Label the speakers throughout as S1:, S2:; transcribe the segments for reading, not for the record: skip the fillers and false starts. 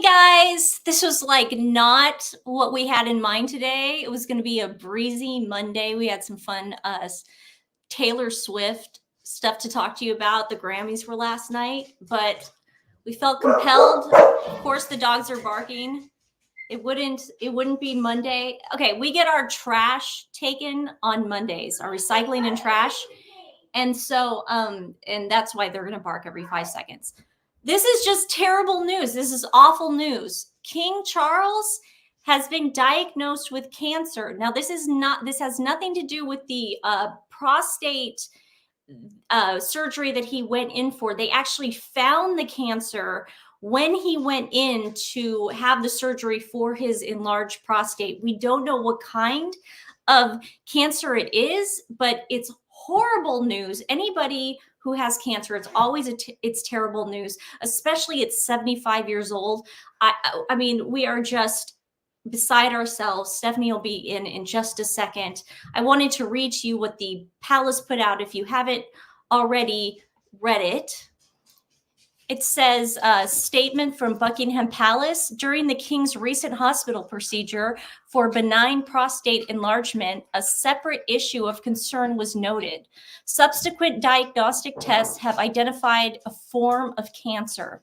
S1: Hey guys, this was like not what we had in mind today. It was going to be a breezy Monday. We had some fun Taylor Swift stuff to talk to you about. The Grammys were last night, but we felt compelled. Of course, the dogs are barking. It wouldn't be Monday. Okay, we get our trash taken on Mondays, our recycling and trash. And so and that's why they're going to bark every 5 seconds. This is just terrible news. This is awful news. King Charles has been diagnosed with cancer. Now, this has nothing to do with the prostate surgery that he went in for. They actually found the cancer when he went in to have the surgery for his enlarged prostate. We don't know what kind of cancer it is, but it's horrible news. Anybody who has cancer, it's always it's terrible news, especially at 75 years old. I mean, we are just beside ourselves. Stephanie will be in just a second. I wanted to read to you what the palace put out. If you haven't already read it, it says a statement from Buckingham Palace. During the King's recent hospital procedure for benign prostate enlargement, a separate issue of concern was noted. Subsequent diagnostic tests have identified a form of cancer.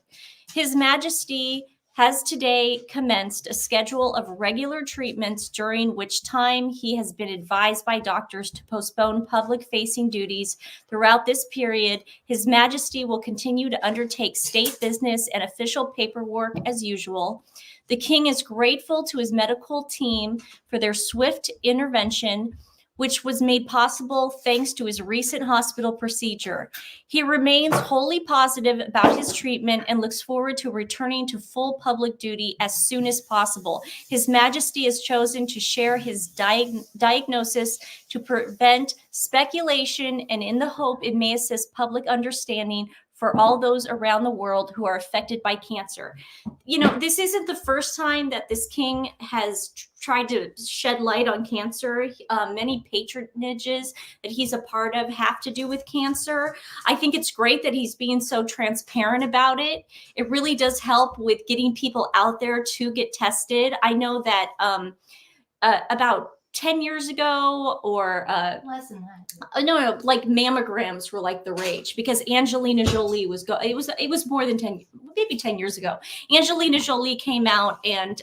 S1: His Majesty has today commenced a schedule of regular treatments, during which time he has been advised by doctors to postpone public-facing duties. Throughout this period, His Majesty will continue to undertake state business and official paperwork as usual. The King is grateful to his medical team for their swift intervention, which was made possible thanks to his recent hospital procedure. He remains wholly positive about his treatment and looks forward to returning to full public duty as soon as possible. His Majesty has chosen to share his diagnosis to prevent speculation and in the hope it may assist public understanding for all those around the world who are affected by cancer. You know, this isn't the first time that this king has tried to shed light on cancer. Many patronages that he's a part of have to do with cancer. I think it's great that he's being so transparent about it. It really does help with getting people out there to get tested. I know that about 10 years ago, or
S2: less than that.
S1: No, like mammograms were like the rage because Angelina Jolie it was more than 10, maybe 10 years ago. Angelina Jolie came out and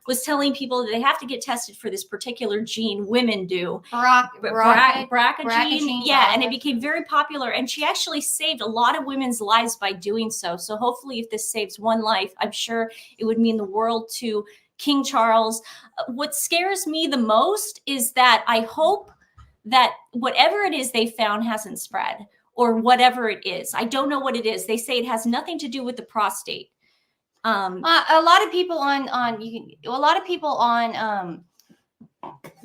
S1: was telling people that they have to get tested for this particular gene women do. BRCA gene. Yeah, and it became very popular, and she actually saved a lot of women's lives by doing so. So hopefully if this saves one life, I'm sure it would mean the world to King Charles. What scares me the most is that I hope that whatever it is they found hasn't spread, or whatever it is. I don't know what it is. They say it has nothing to do with the prostate.
S2: A lot of people on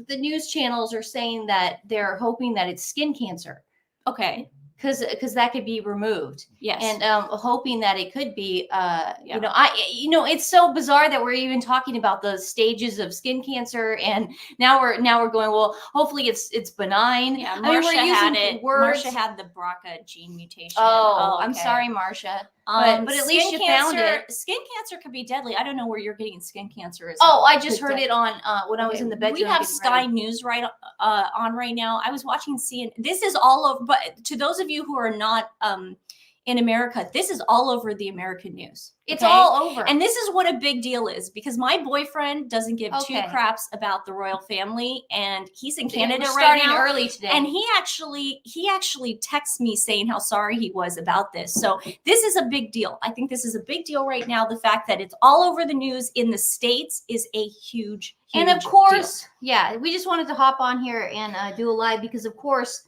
S2: the news channels are saying that they're hoping that it's skin cancer.
S1: Okay.
S2: Because that could be removed.
S1: Yes.
S2: And hoping that it could be, it's so bizarre that we're even talking about the stages of skin cancer, and now we're going, well, hopefully it's benign.
S1: Yeah, Marsha had it. Marsha had the BRCA gene mutation.
S2: Oh, okay. I'm sorry, Marsha. But at least you found it.
S1: Skin cancer could be deadly. I don't know where you're getting skin cancer.
S2: I just heard it on when I was in the bedroom.
S1: We have Sky News on right now. I was watching CNN. This is all over. But to those of you who are not in America, this is all over the American news.
S2: It's all over.
S1: And this is what a big deal is, because my boyfriend doesn't give two craps about the royal family, and he's in Canada right now.
S2: Early today.
S1: And he actually texts me saying how sorry he was about this. So this is a big deal. I think this is a big deal right now. The fact that it's all over the news in the States is a huge
S2: and of course, deal. We just wanted to hop on here and do a live because of course,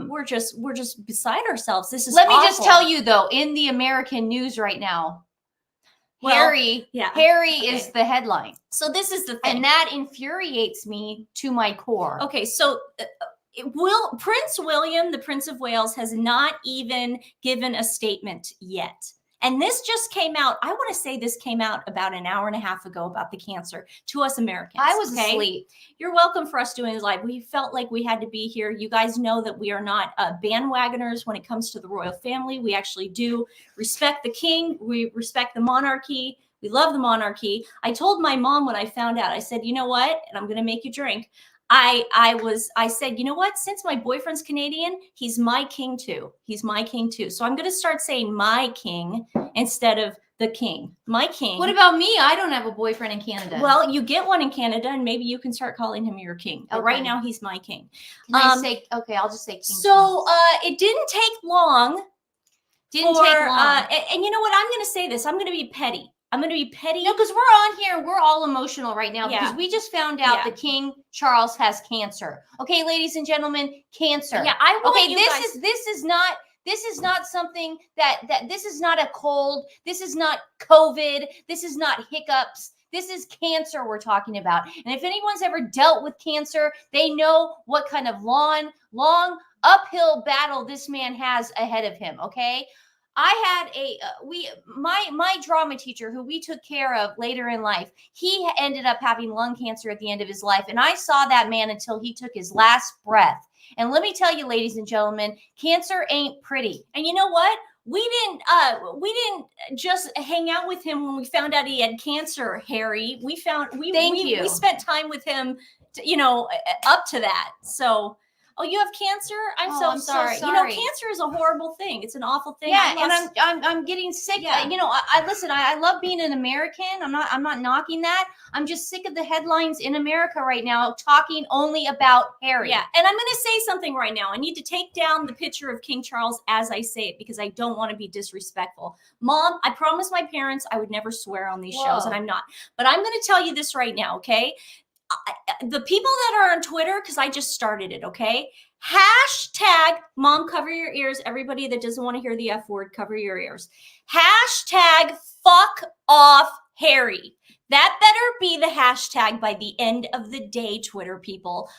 S1: we're just beside ourselves. This is
S2: Let me just tell you though, in the American news right now, Harry is the headline.
S1: So this is the thing.
S2: And that infuriates me to my core.
S1: Okay, so Prince William, the Prince of Wales, has not even given a statement yet. And this just came out. I want to say this came out about an hour and a half ago about the cancer to us Americans.
S2: I was asleep.
S1: You're welcome for us doing this live. We felt like we had to be here. You guys know that we are not bandwagoners when it comes to the royal family. We actually do respect the king. We respect the monarchy. We love the monarchy. I told my mom when I found out, I said, you know what? And I'm going to make you drink. I said, you know what? Since my boyfriend's Canadian, he's my king too. He's my king too. So I'm going to start saying my king instead of the king. My king.
S2: What about me? I don't have a boyfriend in Canada.
S1: Well, you get one in Canada, and maybe you can start calling him your king. But right now, he's my king.
S2: Can I say, okay, I'll just say king.
S1: So it didn't take long.
S2: And you
S1: know what? I'm going to say this. I'm going to be petty. I'm going to be petty.
S2: No, because we're on here. We're all emotional right now because we just found out that King Charles has cancer. Okay, ladies and gentlemen, cancer.
S1: Yeah,
S2: This is not something that this is not a cold. This is not COVID. This is not hiccups. This is cancer we're talking about. And if anyone's ever dealt with cancer, they know what kind of long uphill battle this man has ahead of him. Okay. I had my drama teacher who we took care of later in life. He ended up having lung cancer at the end of his life. And I saw that man until he took his last breath. And let me tell you, ladies and gentlemen, cancer ain't pretty.
S1: And you know what? We didn't just hang out with him when we found out he had cancer, Harry. We spent time with him, up to that. So, oh, you have cancer? I'm so sorry.
S2: So sorry.
S1: Cancer is a horrible thing. It's an awful thing.
S2: Yeah, and I'm getting sick. Yeah. I love being an American. I'm not knocking that. I'm just sick of the headlines in America right now talking only about Harry.
S1: Yeah, and I'm going to say something right now. I need to take down the picture of King Charles as I say it because I don't want to be disrespectful. Mom, I promised my parents I would never swear on these shows, and I'm not. But I'm going to tell you this right now, okay? The people that are on Twitter, because I just started it, okay? Hashtag mom, cover your ears. Everybody that doesn't want to hear the F word, cover your ears. Hashtag fuck off Harry. That better be the hashtag by the end of the day, Twitter people.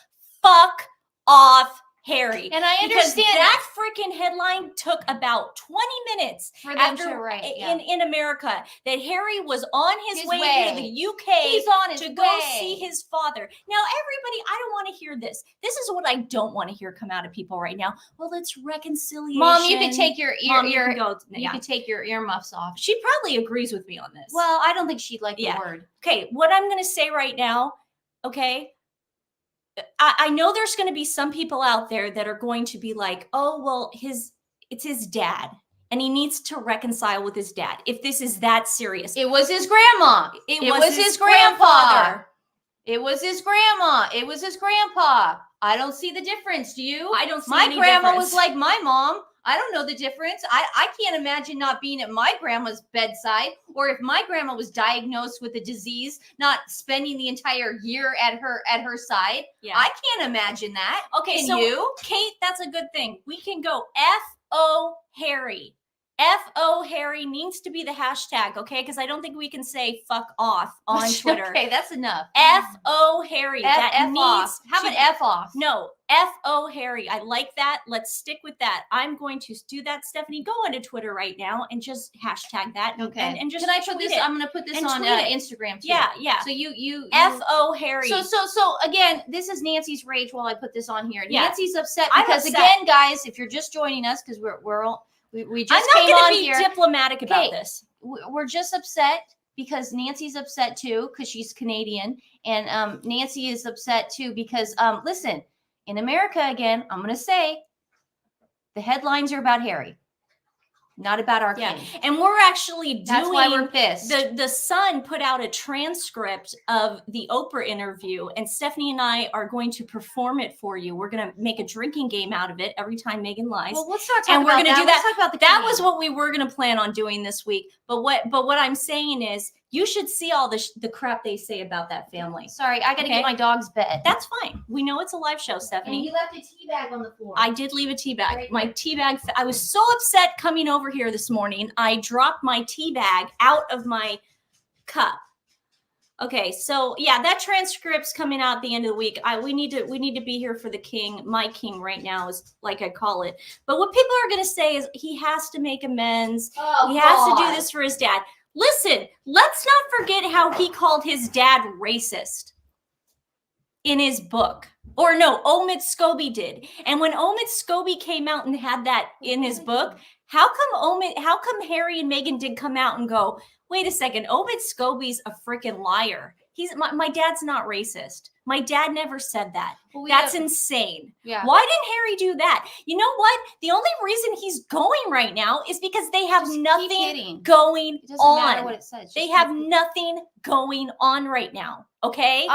S1: Fuck off Harry.
S2: And I understand
S1: because that freaking headline took about 20 minutes
S2: for them to write
S1: in America that Harry was on his way to the UK.
S2: He's on his
S1: to
S2: way.
S1: go see his father. Now, everybody, I don't want to hear this. This is what I don't want to hear come out of people right now. Well, it's reconciliation.
S2: Mom, you can take your
S1: Mom,
S2: you can take your earmuffs off.
S1: She probably agrees with me on this.
S2: Well, I don't think she'd like the word.
S1: Okay, what I'm going to say right now, okay? I know there's going to be some people out there that are going to be like, oh, well, it's his dad and he needs to reconcile with his dad. If this is that serious.
S2: It was his grandma. It was his grandpa. It was his grandma. It was his grandpa. I don't see the difference. Do you?
S1: I don't see
S2: my
S1: any
S2: grandma
S1: difference.
S2: was like my mom. I don't know the difference. I can't imagine not being at my grandma's bedside, or if my grandma was diagnosed with a disease, not spending the entire year at her side. Yeah. I can't imagine that.
S1: Okay, so Kate, that's a good thing. We can go F-O Harry. F-O Harry needs to be the hashtag, okay? Because I don't think we can say fuck off on Twitter.
S2: Okay, that's enough.
S1: F-O Harry.
S2: F off. How about F off?
S1: No, F-O Harry. I like that. Let's stick with that. I'm going to do that, Stephanie. Go onto Twitter right now and just hashtag that.
S2: Okay.
S1: And just
S2: can I put this? I'm going to put this on Instagram too.
S1: Yeah.
S2: So you
S1: F-O Harry.
S2: So again, this is Nancy's rage while I put this on here.
S1: Yeah.
S2: Nancy's upset because again, guys, if you're just joining us, because we just came on here.
S1: I'm not going to be diplomatic about this.
S2: We're just upset because Nancy's upset too because she's Canadian, and Nancy is upset too because listen, in America again, I'm going to say the headlines are about Harry, not about our king.
S1: And we're actually doing.
S2: That's why we're pissed.
S1: The Sun put out a transcript of the Oprah interview, and Stephanie and I are going to perform it for you. We're going to make a drinking game out of it every time Megan lies.
S2: Well, let's not talk
S1: and
S2: about
S1: we're going to do that.
S2: Let's talk about the
S1: that
S2: king.
S1: was what we were going to plan on doing this week. But what I'm saying is, you should see all the crap they say about that family.
S2: Sorry, I got to get my dog's bed.
S1: That's fine. We know it's a live show, Stephanie.
S2: And you left a tea bag on the floor.
S1: I did leave a tea bag. My tea bag. I was so upset coming over here this morning. I dropped my tea bag out of my cup. Okay, so yeah, that transcript's coming out at the end of the week. We need to be here for the king. My king right now is like I call it. But what people are going to say is he has to make amends. He has to do this for his dad. Listen, let's not forget how he called his dad racist in his book. Or no, Omid Scobie did. And when Omid Scobie came out and had that in his book, How come Harry and Meghan did come out and go, wait a second, Omid Scobie's a freaking liar. My dad's not racist. My dad never said that.
S2: Well,
S1: That's insane.
S2: Yeah.
S1: Why didn't Harry do that? You know what? The only reason he's going right now is because they have nothing going
S2: It doesn't
S1: on.
S2: matter what it says.
S1: They have nothing going on right now. Okay.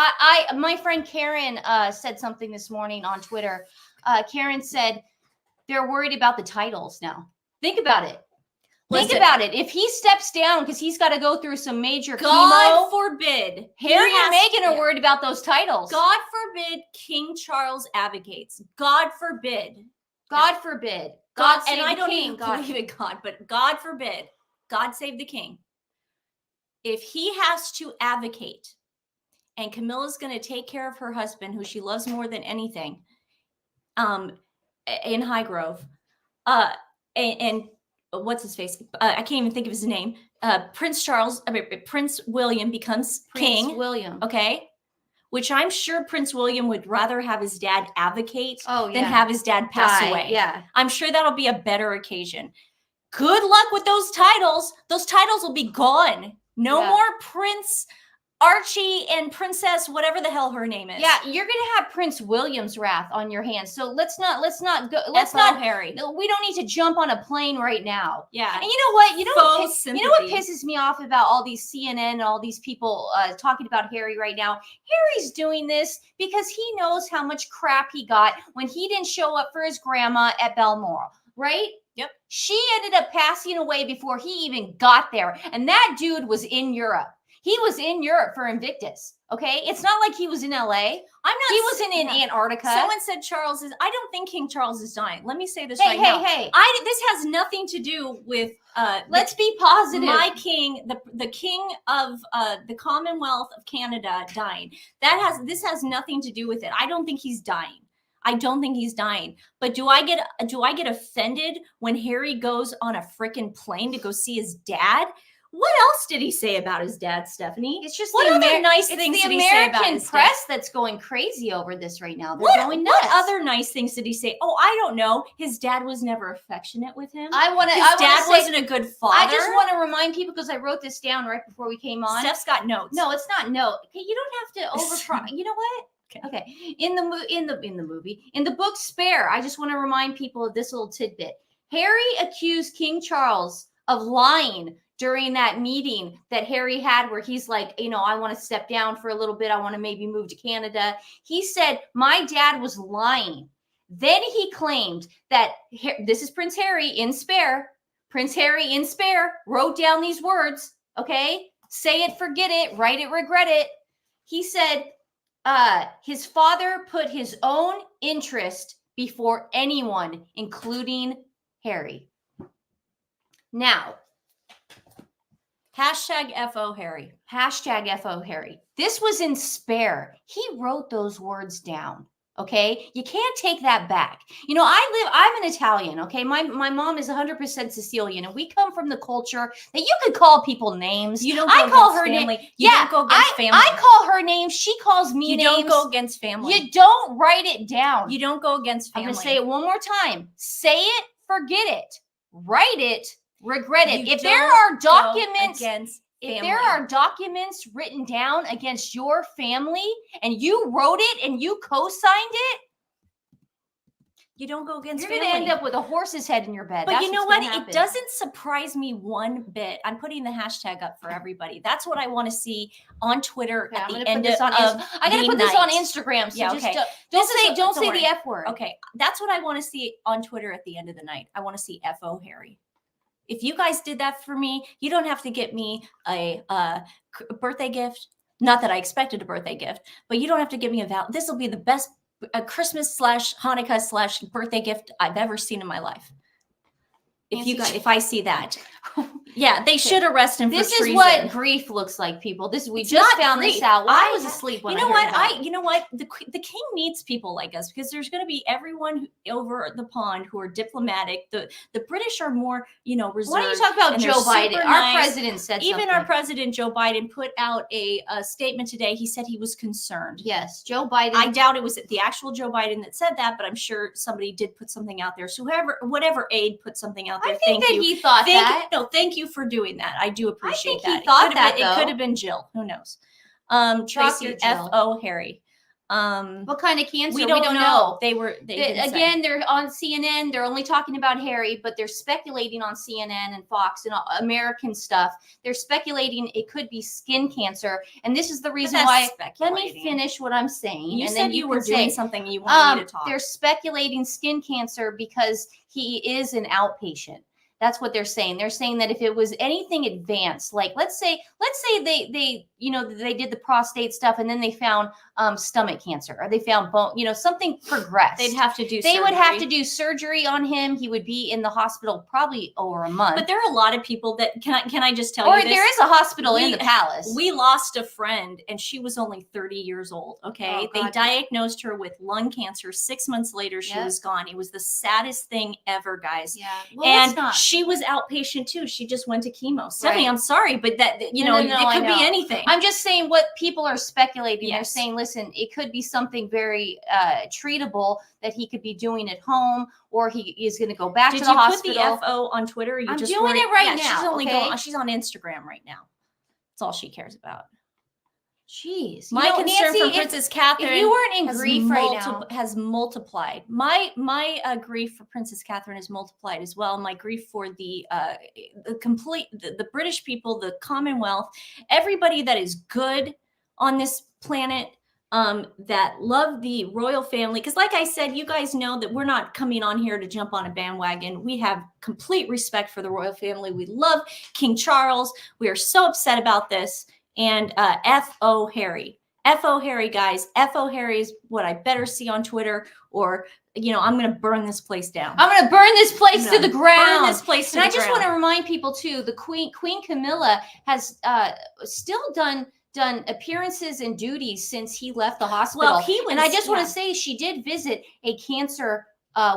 S2: My friend Karen said something this morning on Twitter. Karen said they're worried about the titles now. Think about it. Think about it. If he steps down because he's got to go through some major
S1: God
S2: chemo,
S1: forbid.
S2: Harry and Meghan are worried about those titles.
S1: God forbid King Charles advocates. God forbid.
S2: God forbid.
S1: God
S2: save
S1: and I
S2: the
S1: don't
S2: king.
S1: even believe in God, but God forbid. God save the king. If he has to advocate, and Camilla's going to take care of her husband, who she loves more than anything, in Highgrove, and what's his face? I can't even think of his name. Prince William becomes king.
S2: Prince William.
S1: Okay. Which I'm sure Prince William would rather have his dad advocate than have his dad pass away.
S2: Yeah.
S1: I'm sure that'll be a better occasion. Good luck with those titles. Those titles will be gone. No more Prince Archie and Princess, whatever the hell her name is.
S2: Yeah, you're gonna have Prince William's wrath on your hands. So let's not
S1: Harry.
S2: No, we don't need to jump on a plane right now.
S1: Yeah.
S2: And you know what? You know what
S1: sympathy.
S2: pisses me off about all these CNN and all these people talking about Harry right now? Harry's doing this because he knows how much crap he got when he didn't show up for his grandma at Balmoral, right?
S1: Yep.
S2: She ended up passing away before he even got there. And that dude was in Europe. He was in Europe for Invictus. Okay. It's not like he was in LA. He wasn't in Antarctica.
S1: Someone said Charles is, I don't think King Charles is dying. Let me say this
S2: now.
S1: Hey, this has nothing to do with,
S2: let's be positive.
S1: My king, the king of the Commonwealth of Canada dying. This has nothing to do with it. I don't think he's dying. I don't think he's dying. But do I get offended when Harry goes on a freaking plane to go see his dad? What else did he say about his dad, Stephanie?
S2: It's just
S1: what other nice things did he say about his dad?
S2: It's the American press that's going crazy over this right now. They're going nuts.
S1: What other nice things did he say? Oh, I don't know. His dad was never affectionate with him.
S2: His
S1: dad wasn't a good father.
S2: I just want to remind people because I wrote this down right before we came on.
S1: Steph's got notes.
S2: No, it's not note. Okay, you don't have to overpromise. You know what? Okay. In the book Spare, I just want to remind people of this little tidbit. Harry accused King Charles of lying during that meeting that Harry had where he's like, I want to step down for a little bit. I want to maybe move to Canada. He said, my dad was lying. Then he claimed that this is Prince Harry in Spare. Prince Harry in Spare wrote down these words. Okay. Say it, forget it, write it, regret it. He said, his father put his own interest before anyone, including Harry. Now,
S1: hashtag FO Harry.
S2: Hashtag FO Harry. This was in Spare. He wrote those words down. Okay. You can't take that back. I'm an Italian. Okay. My mom is 100% Sicilian and we come from the culture that you could call people names.
S1: You don't
S2: I call her name.
S1: You don't go against family.
S2: I call her name. She calls me names.
S1: You don't go against family.
S2: You don't write it down.
S1: You don't go against family.
S2: I'm going to say it one more time. Say it, forget it, write it, regret it. If there are documents If there are documents written down against your family and you wrote it and you co-signed it,
S1: you don't go against
S2: family.
S1: You're
S2: going to end up with a horse's head in your bed.
S1: But you know what? It doesn't surprise me one bit. I'm putting the hashtag up for everybody. That's what I want to see on Twitter at the end of
S2: I got to put this on Instagram. So don't say the F word.
S1: Okay. That's what I want to see on Twitter at the end of the night. I want to see FO Harry. If you guys did that for me, you don't have to get me a birthday gift. Not that I expected a birthday gift, but you don't have to give me this will be the best Christmas / Hanukkah / birthday gift I've ever seen in my life. If I see that, Yeah, they should arrest him for
S2: This
S1: treason.
S2: is what grief looks like, people. We
S1: It's
S2: just
S1: not
S2: found
S1: grief.
S2: this out while I was
S1: I-
S2: asleep. When
S1: You know
S2: I heard
S1: what?
S2: about it.
S1: You know what? The king needs people like us, because there's going to be everyone over the pond who are diplomatic. The British are more, reserved.
S2: Why don't you talk about
S1: and they're
S2: Joe Biden?
S1: super
S2: Our
S1: nice.
S2: president said
S1: Even
S2: something.
S1: our president, Joe Biden, put out a statement today. He said he was concerned.
S2: Yes, Joe Biden.
S1: I doubt it was the actual Joe Biden that said that, but I'm sure somebody did put something out there. So whatever aide put something out there,
S2: I think
S1: thank you.
S2: he thought that.
S1: No, thank you for doing that. I do appreciate that.
S2: He thought that,
S1: it could have been Jill. Who knows? Tracy
S2: Jill.
S1: F.O. Harry.
S2: What kind of cancer?
S1: We don't know. They didn't
S2: again,
S1: say.
S2: they're on CNN. They're only talking about Harry, but they're speculating on CNN and Fox and American stuff. They're speculating it could be skin cancer, and this is the reason why. Let me finish what I'm saying.
S1: You
S2: and
S1: said
S2: then
S1: you were doing something. You wanted me to talk.
S2: They're speculating skin cancer because he is an outpatient. That's what they're saying. They're saying that if it was anything advanced, like let's say they did the prostate stuff and then they found stomach cancer, or they found bone, something progressed.
S1: They'd have to do.
S2: They would have to do surgery on him. He would be in the hospital probably over a month.
S1: But there are a lot of people that can I just tell you this?
S2: Or there is a hospital in the palace.
S1: We lost a friend and she was only 30 years old. Okay. They diagnosed her with lung cancer. 6 months later, she was gone. It was the saddest thing ever, guys.
S2: Yeah. Well,
S1: and she was outpatient too. She just went to chemo. Stephanie, I'm sorry, but that, it could be anything.
S2: I'm just saying what people are speculating.
S1: Yes.
S2: They're saying, listen, it could be something very treatable that he could be doing at home, or he is going to go back to the hospital.
S1: Did you put the FO on Twitter? Or you
S2: I'm
S1: just
S2: doing it right now.
S1: She's only she's on Instagram right now. That's all she cares about.
S2: Jeez.
S1: My concern
S2: Nancy,
S1: for Princess Catherine,
S2: if you weren't in grief right now,
S1: has multiplied. My grief for Princess Catherine is multiplied as well. My grief for the British people, the Commonwealth, everybody that is good on this planet, that love the royal family. Because like I said, you guys know that we're not coming on here to jump on a bandwagon. We have complete respect for the royal family. We love King Charles. We are so upset about this. And F.O. Harry. F.O. Harry, guys. F.O. Harry is what I better see on Twitter, or, I'm going to burn this place down.
S2: I'm going to burn this place to the ground.
S1: Burn this place to the ground.
S2: And I just want to remind people, too, the Queen Camilla has still done appearances and duties since he left the hospital.
S1: Well,
S2: and I just want to say she did visit a cancer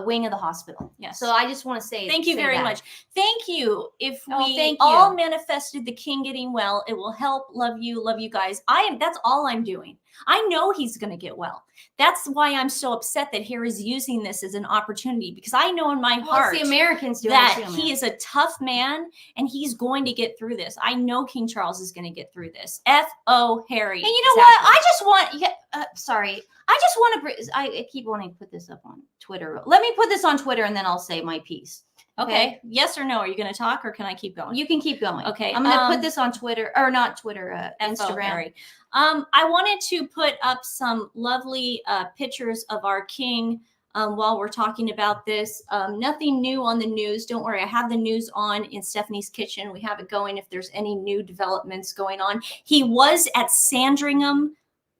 S2: wing of the hospital.
S1: Yes.
S2: So I just want to say
S1: thank you very much. Thank you. If we
S2: thank
S1: all
S2: you.
S1: manifested the king getting well, it will help. Love you guys. That's all I'm doing. I know he's going to get well. That's why I'm so upset that Harry's using this as an opportunity, because I know in my heart
S2: the Americans doing
S1: that
S2: too,
S1: he is a tough man and he's going to get through this. I know King Charles is going to get through this. F.O. Harry.
S2: And you know what? I just want, sorry. I just want to, I keep wanting to put this up on Twitter. Let me put this on Twitter and then I'll say my piece.
S1: Okay. Yes or no? Are you going to talk, or can I keep going?
S2: You can keep going.
S1: Okay.
S2: I'm going to put this on Twitter, or not Twitter, Instagram.
S1: I wanted to put up some lovely pictures of our king while we're talking about this. Nothing new on the news. Don't worry. I have the news on in Stephanie's kitchen. We have it going if there's any new developments going on. He was at Sandringham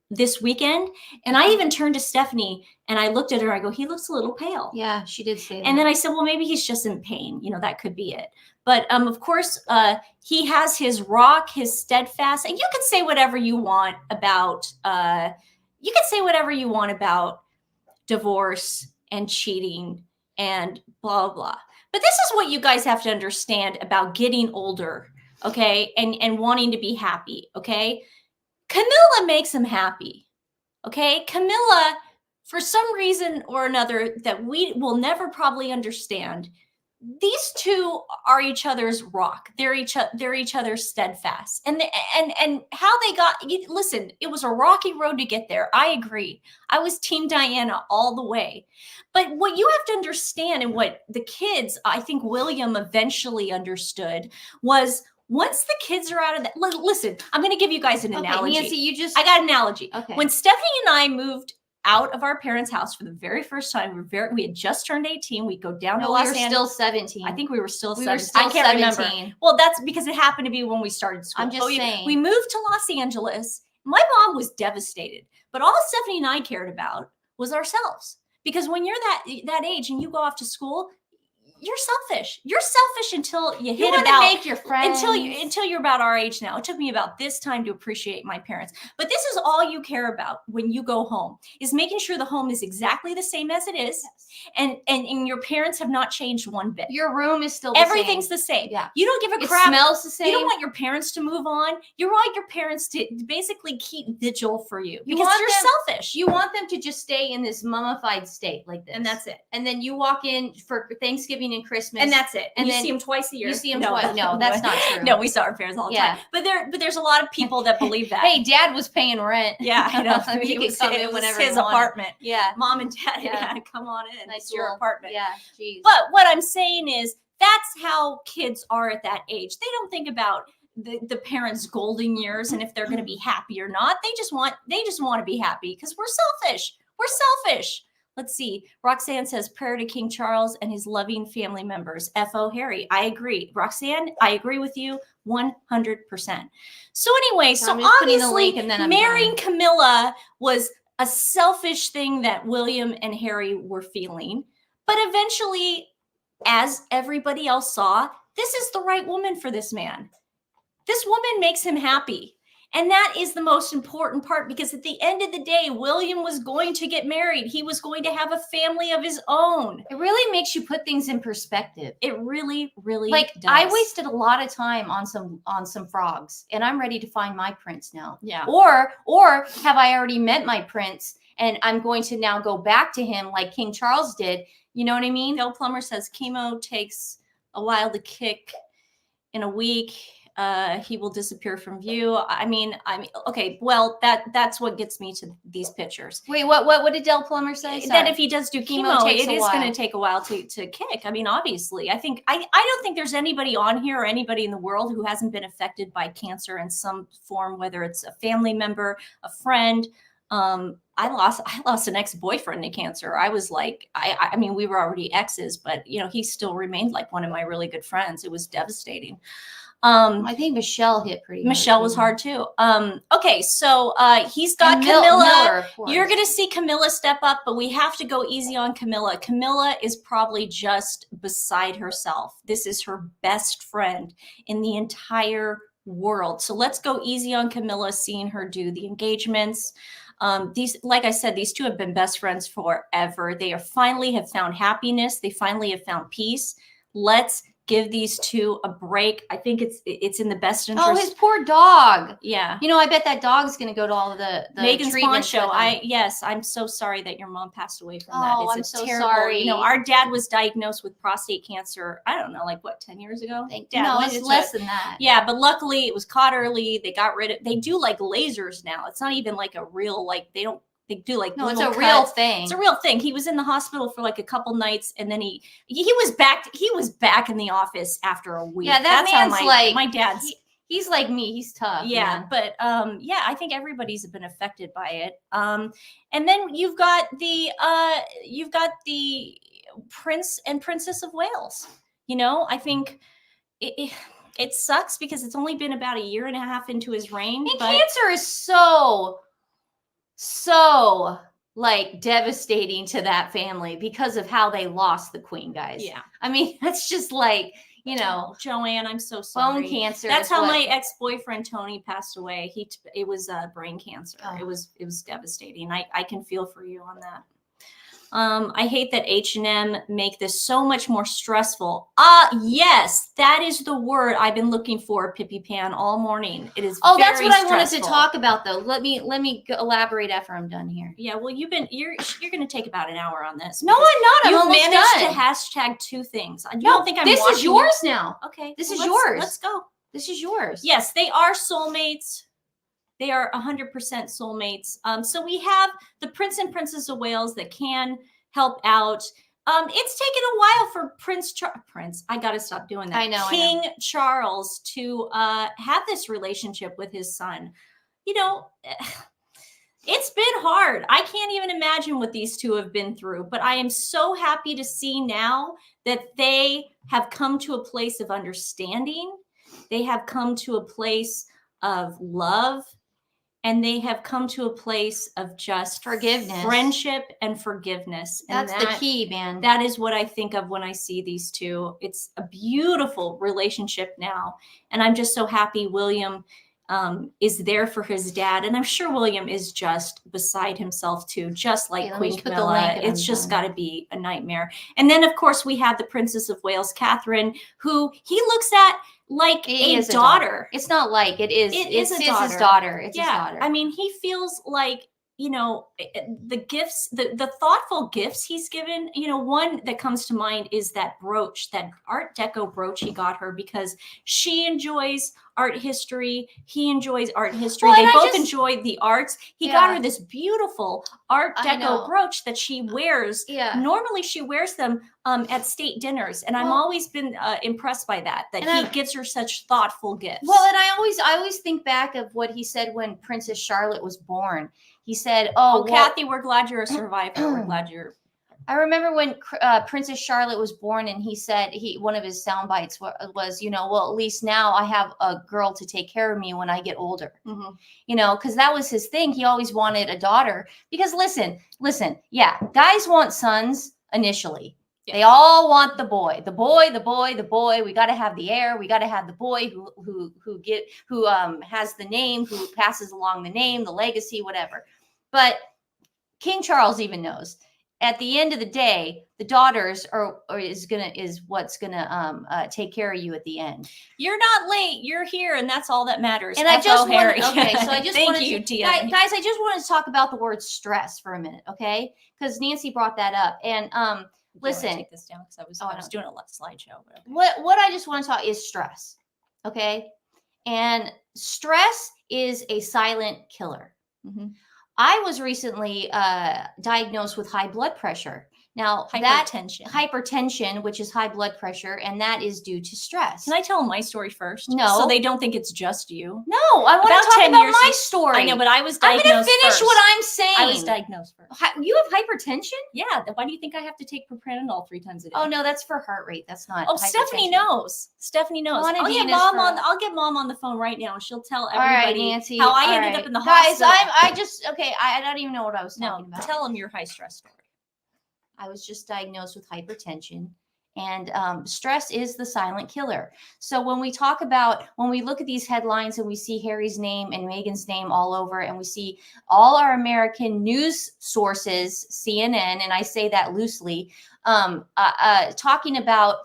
S1: this weekend, and I even turned to Stephanie and I looked at her. I go, he looks a little pale.
S2: Yeah, she did say that.
S1: And then I said, well, maybe he's just in pain. That could be it. But of course, he has his rock, his steadfast, and you can say whatever you want about divorce and cheating and blah blah. But this is what you guys have to understand about getting older, okay, and wanting to be happy, okay. Camilla makes him happy, okay? Camilla, for some reason or another that we will never probably understand, these two are each other's rock. They're each other's steadfast. And how they listen, it was a rocky road to get there. I agree. I was Team Diana all the way. But what you have to understand, and what the kids, I think William eventually understood, was once the kids are out of that, listen, I'm going to give you guys an analogy.
S2: Nancy,
S1: I got an analogy.
S2: Okay.
S1: When Stephanie and I moved out of our parents' house for the very first time, we had just turned 18. We go down to Los Angeles.
S2: We were still 17.
S1: I think we were still 17.
S2: We were still
S1: I can't
S2: 17.
S1: remember. Well, that's because it happened to be when we started school.
S2: I'm just saying.
S1: We moved to Los Angeles. My mom was devastated. But all Stephanie and I cared about was ourselves. Because when you're that age and you go off to school, you're selfish. You're selfish until you hit
S2: want to
S1: about
S2: make your friends
S1: until you're about our age now. It took me about this time to appreciate my parents. But this is all you care about when you go home, is making sure the home is exactly the same as it is.
S2: Yes.
S1: And your parents have not changed one bit.
S2: Your room is still the
S1: Everything's
S2: same.
S1: the same.
S2: Yeah.
S1: You don't give a
S2: It
S1: crap.
S2: smells the same.
S1: You don't want your parents to move on. You want your parents to basically keep vigil for you, because
S2: want
S1: you're
S2: them-
S1: selfish.
S2: You want them to just stay in this mummified state like this.
S1: And that's it.
S2: And then you walk in for Thanksgiving and Christmas.
S1: And that's it. And you
S2: then
S1: see them twice a year.
S2: You see them twice. No, that's not true.
S1: No, we saw our parents all the time. But there's a lot of people that believe that.
S2: Hey, Dad was paying rent.
S1: Yeah, I know.
S2: He could come in whenever
S1: his
S2: he wanted.
S1: apartment.
S2: Yeah.
S1: Mom and Dad,
S2: Yeah.
S1: come on in.
S2: Nice
S1: It's your
S2: little-
S1: apartment.
S2: Yeah, geez.
S1: But what I'm saying is, that's how kids are at that age. They don't think about the parents' golden years and if they're going to be happy or not. They just want to be happy, because we're selfish. We're selfish. Let's see. Roxanne says, prayer to King Charles and his loving family members. F.O. Harry. I agree. Roxanne, I agree with you 100%. So anyway, so
S2: I'm just putting the
S1: obviously
S2: link and then I'm
S1: marrying
S2: done.
S1: Camilla was a selfish thing that William and Harry were feeling. But eventually, as everybody else saw, this is the right woman for this man. This woman makes him happy. And that is the most important part, because at the end of the day, William was going to get married. He was going to have a family of his own.
S2: It really makes you put things in perspective.
S1: It really, really
S2: Like
S1: does.
S2: I wasted a lot of time on some frogs, and I'm ready to find my prince now.
S1: Yeah.
S2: Or have I already met my prince and I'm going to now go back to him like King Charles did? You know what I mean?
S1: Phil Plummer says chemo takes a while to kick. In a week, he will disappear from view. I mean, okay. Well, that's what gets me to these pictures.
S2: Wait, what did Del Plummer say? Sorry.
S1: That if he does do chemo,
S2: takes
S1: it
S2: a
S1: is
S2: while.
S1: going to take a while to kick. I mean, obviously, I don't think there's anybody on here or anybody in the world who hasn't been affected by cancer in some form, whether it's a family member, a friend. I lost an ex-boyfriend to cancer. I was like, I mean, we were already exes, but he still remained like one of my really good friends. It was devastating.
S2: I think Michelle hit pretty hard.
S1: Michelle was hard too. Okay, so he's got
S2: And
S1: Camilla.
S2: Miller, of course.
S1: You're going to see Camilla step up, but we have to go easy on Camilla. Camilla is probably just beside herself. This is her best friend in the entire world. So let's go easy on Camilla, seeing her do the engagements. Like I said, these two have been best friends forever. They finally have found happiness. They finally have found peace. Let's give these two a break. I think it's in the best interest.
S2: Oh, his poor dog.
S1: Yeah.
S2: I bet that dog's going to go to all of the
S1: Megan's
S2: treatments
S1: Poncho.
S2: with him.
S1: Yes, I'm so sorry that your mom passed away from that.
S2: Oh,
S1: It's
S2: I'm so
S1: terrible.
S2: sorry.
S1: Our dad was diagnosed with prostate cancer. I don't know, like what, 10 years ago? Dad
S2: No,
S1: went
S2: it's
S1: into
S2: less
S1: it.
S2: than that.
S1: Yeah, but luckily it was caught early. They got rid of. They do like lasers now. It's not even like a real They do like
S2: No, it's
S1: little
S2: a real
S1: cuts.
S2: thing.
S1: It's a real thing. He was in the hospital for like a couple nights, and then he was back. He was back in the office after a week.
S2: Yeah,
S1: That's how
S2: man's like
S1: my dad's.
S2: He's like me. He's tough.
S1: Yeah,
S2: man.
S1: but I think everybody's been affected by it. And then you've got the Prince and Princess of Wales. I think it sucks because it's only been about a year and a half into his reign.
S2: And
S1: but
S2: cancer is so like devastating to that family because of how they lost the queen, guys.
S1: Yeah,
S2: I mean, that's just like,
S1: Joanne, I'm so sorry.
S2: bone cancer.
S1: That's
S2: is
S1: how
S2: what-
S1: my ex-boyfriend Tony passed away. It was brain cancer.
S2: Oh.
S1: It was devastating. I can feel for you on that. I hate that H&M make this so much more stressful. Yes, that is the word I've been looking for, Pippi Pan, all morning. It is.
S2: Oh, that's
S1: very
S2: what I wanted to
S1: stressful.
S2: talk about, though. Let me elaborate after I'm done here.
S1: Yeah, well, you're going to take about an hour on this.
S2: No, I'm not. I'm
S1: You've
S2: almost
S1: managed
S2: done.
S1: to hashtag two things. You
S2: No,
S1: don't think I'm
S2: this is
S1: watching
S2: yours now.
S1: Okay,
S2: This
S1: well,
S2: is yours.
S1: Let's go.
S2: This is yours.
S1: Yes, they are soulmates. They are 100% soulmates. So we have the Prince and Princess of Wales that can help out. It's taken a while for Prince. I got to stop doing that.
S2: I know.
S1: King Charles to have this relationship with his son. It's been hard. I can't even imagine what these two have been through, but I am so happy to see now that they have come to a place of understanding. They have come to a place of love. and they have come to a place of just
S2: Forgiveness.
S1: friendship and forgiveness. And
S2: That's the key, man.
S1: That is what I think of when I see these two. It's a beautiful relationship now. And I'm just so happy William is there for his dad. And I'm sure William is just beside himself too, just like Queen Camilla. It's just got to be a nightmare. And then, of course, we have the Princess of Wales, Catherine, who he looks at like a daughter.
S2: It's not like it is. It's his daughter. It's his daughter.
S1: I mean, he feels like, you know, the gifts, the thoughtful gifts he's given, you know, one that comes to mind is that brooch, that Art Deco brooch he got her because she enjoys art history. He enjoys art history. They both enjoy the arts. He got her this beautiful Art Deco brooch that she wears.
S2: Yeah.
S1: Normally she wears them at state dinners. And I've always been impressed by that he gives her such thoughtful gifts.
S2: Well, and I always think back of what he said when Princess Charlotte was born. He said, "Oh,
S1: Kathy, we're glad you're a survivor. We're glad you're."
S2: I remember when Princess Charlotte was born, and he said one of his sound bites was, you know, well, at least now I have a girl to take care of me when I get older. Mm-hmm. You know, because that was his thing. He always wanted a daughter. Because listen, yeah, guys want sons initially. Yes. They all want the boy. We got to have the heir. We got to have the boy who has the name, who passes along the name, the legacy, whatever. But King Charles even knows at the end of the day, the daughters is what's gonna take care of you at the end.
S1: You're not late. You're here, and that's all that matters.
S2: And I just wanted, okay, so I just
S1: Thank
S2: wanted
S1: you,
S2: to,
S1: Tia.
S2: guys, I just wanted to talk about the word stress for a minute, okay? Because Nancy brought that up, and listen.
S1: Take this down because I was doing a slideshow.
S2: What I just want to talk is stress, okay? And stress is a silent killer. Mm-hmm. I was recently diagnosed with high blood pressure. Now, hypertension, which is high blood pressure, and that is due to stress.
S1: Can I tell my story first?
S2: No.
S1: So they don't think it's just you.
S2: No, I want to talk about my story.
S1: I know, but I was diagnosed
S2: I'm going to finish
S1: first.
S2: what I'm saying.
S1: I was diagnosed first.
S2: You have hypertension?
S1: Yeah. Why do you think I have to take propranolol 3 times a day?
S2: Oh, no, that's for heart rate. That's not
S1: Stephanie knows. Stephanie knows. I'll get mom on the phone right now, and she'll tell everybody
S2: Nancy,
S1: how I ended up in the hospital.
S2: Guys, I don't even know what I was talking about.
S1: Tell them your high stress story.
S2: I was just diagnosed with hypertension, and stress is the silent killer. So when we look at these headlines and we see Harry's name and Meghan's name all over, and we see all our American news sources, CNN, and I say that loosely, talking about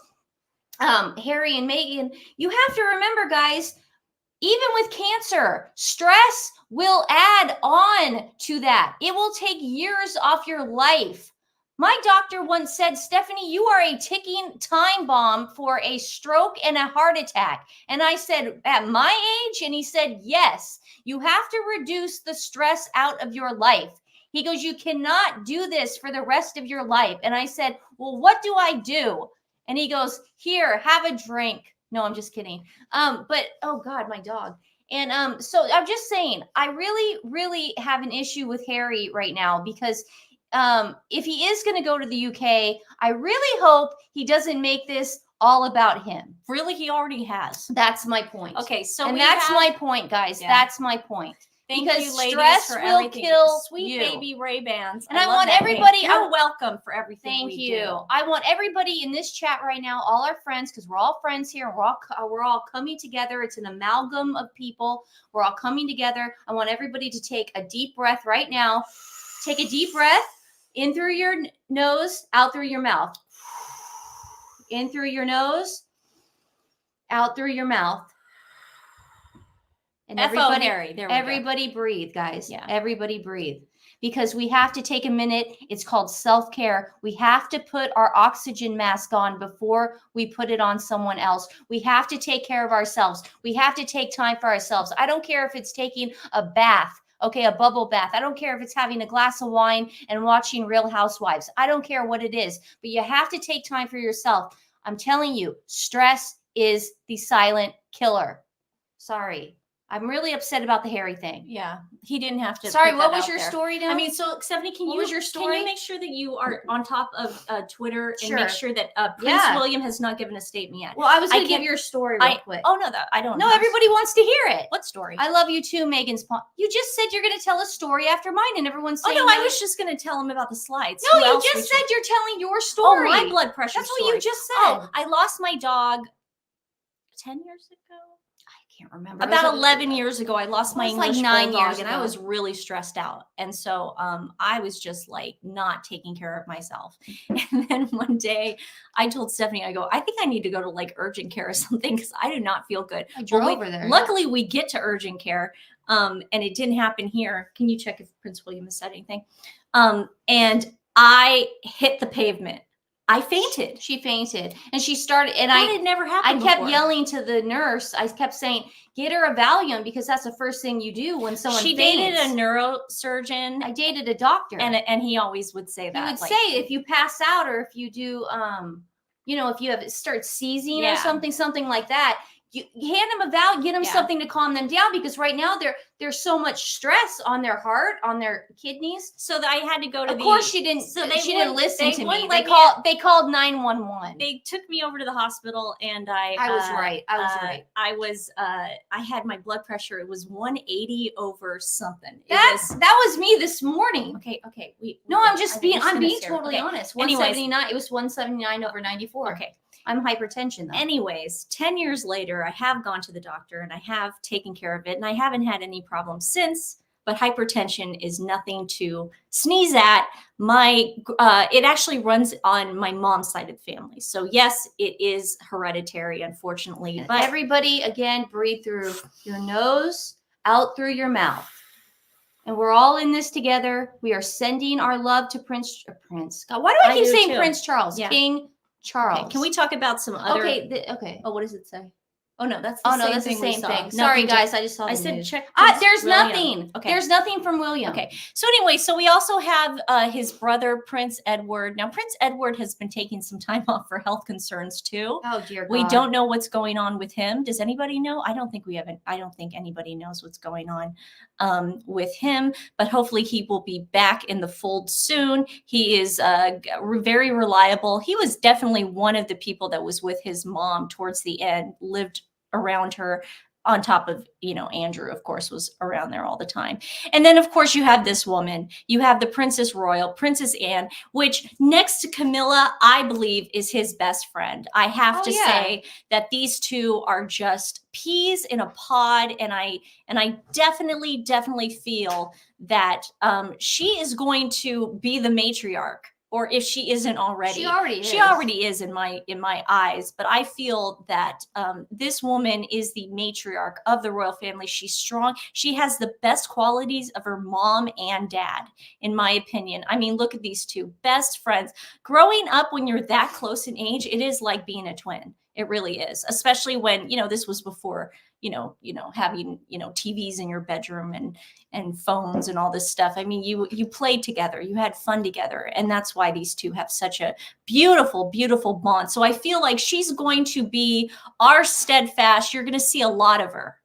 S2: Harry and Meghan, you have to remember, guys, even with cancer, stress will add on to that. It will take years off your life. My doctor once said, Stephanie, you are a ticking time bomb for a stroke and a heart attack. And I said, at my age? And he said, yes, you have to reduce the stress out of your life. He goes, you cannot do this for the rest of your life. And I said, well, what do I do? And he goes, here, have a drink. No, I'm just kidding. But, oh God, my dog. And so I'm just saying, I really, really have an issue with Harry right now because if he is going to go to the UK, I really hope he doesn't make this all about him.
S1: Really, he already has.
S2: That's my point.
S1: Okay, so
S2: that's my point, guys. Yeah. That's my point.
S1: Thank
S2: because
S1: you, ladies,
S2: stress
S1: for
S2: will
S1: everything.
S2: kill
S1: Sweet
S2: you.
S1: Baby Ray-Bans.
S2: And I want everybody.
S1: You're welcome for everything.
S2: Thank you. I want everybody in this chat right now, all our friends, because we're all friends here. And we're all coming together. It's an amalgam of people. We're all coming together. I want everybody to take a deep breath right now. Take a deep breath. In through your nose, out through your mouth. In through your nose, out through your mouth. And everybody breathe, guys. Yeah. Everybody breathe. Because we have to take a minute. It's called self-care. We have to put our oxygen mask on before we put it on someone else. We have to take care of ourselves. We have to take time for ourselves. I don't care if it's taking a bath. Okay, a bubble bath. I don't care if it's having a glass of wine and watching Real Housewives. I don't care what it is, but you have to take time for yourself. I'm telling you, stress is the silent killer. Sorry. I'm really upset about the hairy thing.
S1: Yeah, he didn't have to.
S2: Sorry,
S1: put
S2: what
S1: that
S2: was
S1: out
S2: your
S1: there.
S2: story now?
S1: I mean, so Stephanie,
S2: What was your
S1: Can
S2: story?
S1: you make sure that you are on top of Twitter and make
S2: Sure.
S1: sure that Prince
S2: Yeah.
S1: William has not given a statement yet?
S2: Well, I was going to give
S1: can't-
S2: your story real quick.
S1: Oh no, I don't.
S2: No,
S1: have-
S2: everybody wants to hear it.
S1: What story?
S2: I love you too, Megan's Pawn. You just said you're going to tell a story after mine, and everyone's saying,
S1: Oh no, I was just going to tell him about the slides.
S2: No,
S1: Who
S2: you
S1: else
S2: just
S1: we
S2: said
S1: should-
S2: you're telling your
S1: Oh,
S2: story.
S1: my blood pressure.
S2: That's what
S1: story.
S2: you just said.
S1: Oh, I lost my dog 10 years ago.
S2: I can't remember.
S1: About 11 years ago, I lost my
S2: It was like
S1: English
S2: 9
S1: bulldog,
S2: years
S1: and I
S2: ago.
S1: was really stressed out. And so I was just like not taking care of myself. And then one day I told Stephanie, I go, I think I need to go to like urgent care or something because I do not feel good.
S2: I drove over there.
S1: Luckily, we get to urgent care, and it didn't happen here. Can you check if Prince William has said anything? And I hit the pavement. I fainted.
S2: She fainted, and she started, and
S1: That had never happened
S2: I kept
S1: before.
S2: yelling to the nurse. I kept saying, "Get her a Valium," because that's the first thing you do when someone
S1: She
S2: faints.
S1: dated a neurosurgeon.
S2: I dated a doctor,
S1: And he always would say that.
S2: he would
S1: like,
S2: say if you pass out or if you do, you know, if you have start seizing or something like that, you hand them a Valium, get them something to calm them down, because right now there's so much stress on their heart, on their kidneys.
S1: So that I had to go to
S2: Of course, she didn't.
S1: So
S2: she didn't listen to me.
S1: They
S2: They called 911.
S1: They took me over to the hospital, and I
S2: was right. I was right.
S1: I had my blood pressure. It was 180 over something.
S2: That was me this morning.
S1: Okay.
S2: I'm being totally honest.
S1: Anyways.
S2: 179. It was 179 over 94.
S1: Okay.
S2: I'm hypertension though.
S1: Anyways, 10 years later, I have gone to the doctor and I have taken care of it, and I haven't had any problems since. But hypertension is nothing to sneeze at. It actually runs on my mom's side of the family. So yes, it is hereditary, unfortunately. But
S2: everybody, again, breathe through your nose, out through your mouth. And we're all in this together. We are sending our love to Prince. God, why do I keep saying too. Prince Charles?
S1: Yeah.
S2: King Charles.
S1: Okay, can we talk about some other?
S2: Okay.
S1: Oh, what does it say? Oh no, that's
S2: the same thing. Sorry, guys, I just saw.
S1: I said check.
S2: There's nothing.
S1: Okay,
S2: there's nothing from William.
S1: Okay, so anyway, so we also have his brother Prince Edward. Now, Prince Edward has been taking some time off for health concerns too.
S2: Oh dear God.
S1: We don't know what's going on with him. Does anybody know? I don't think anybody knows what's going on with him. But hopefully, he will be back in the fold soon. He is very reliable. He was definitely one of the people that was with his mom towards the end. Lived around her, on top of, Andrew, of course, was around there all the time. And then, of course, you have this woman. You have the Princess Royal, Princess Anne, which next to Camilla, I believe is his best friend. I have to say that these two are just peas in a pod. And I definitely feel that she is going to be the matriarch. Or if she isn't already,
S2: she already
S1: is in my eyes. But I feel that this woman is the matriarch of the royal family. She's strong. She has the best qualities of her mom and dad, in my opinion. I mean, look at these two best friends. Growing up when you're that close in age, it is like being a twin. It really is, especially when, this was before, having, TVs in your bedroom and phones and all this stuff. I mean, you played together, you had fun together. And that's why these two have such a beautiful, beautiful bond. So I feel like she's going to be our steadfast. You're going to see a lot of her.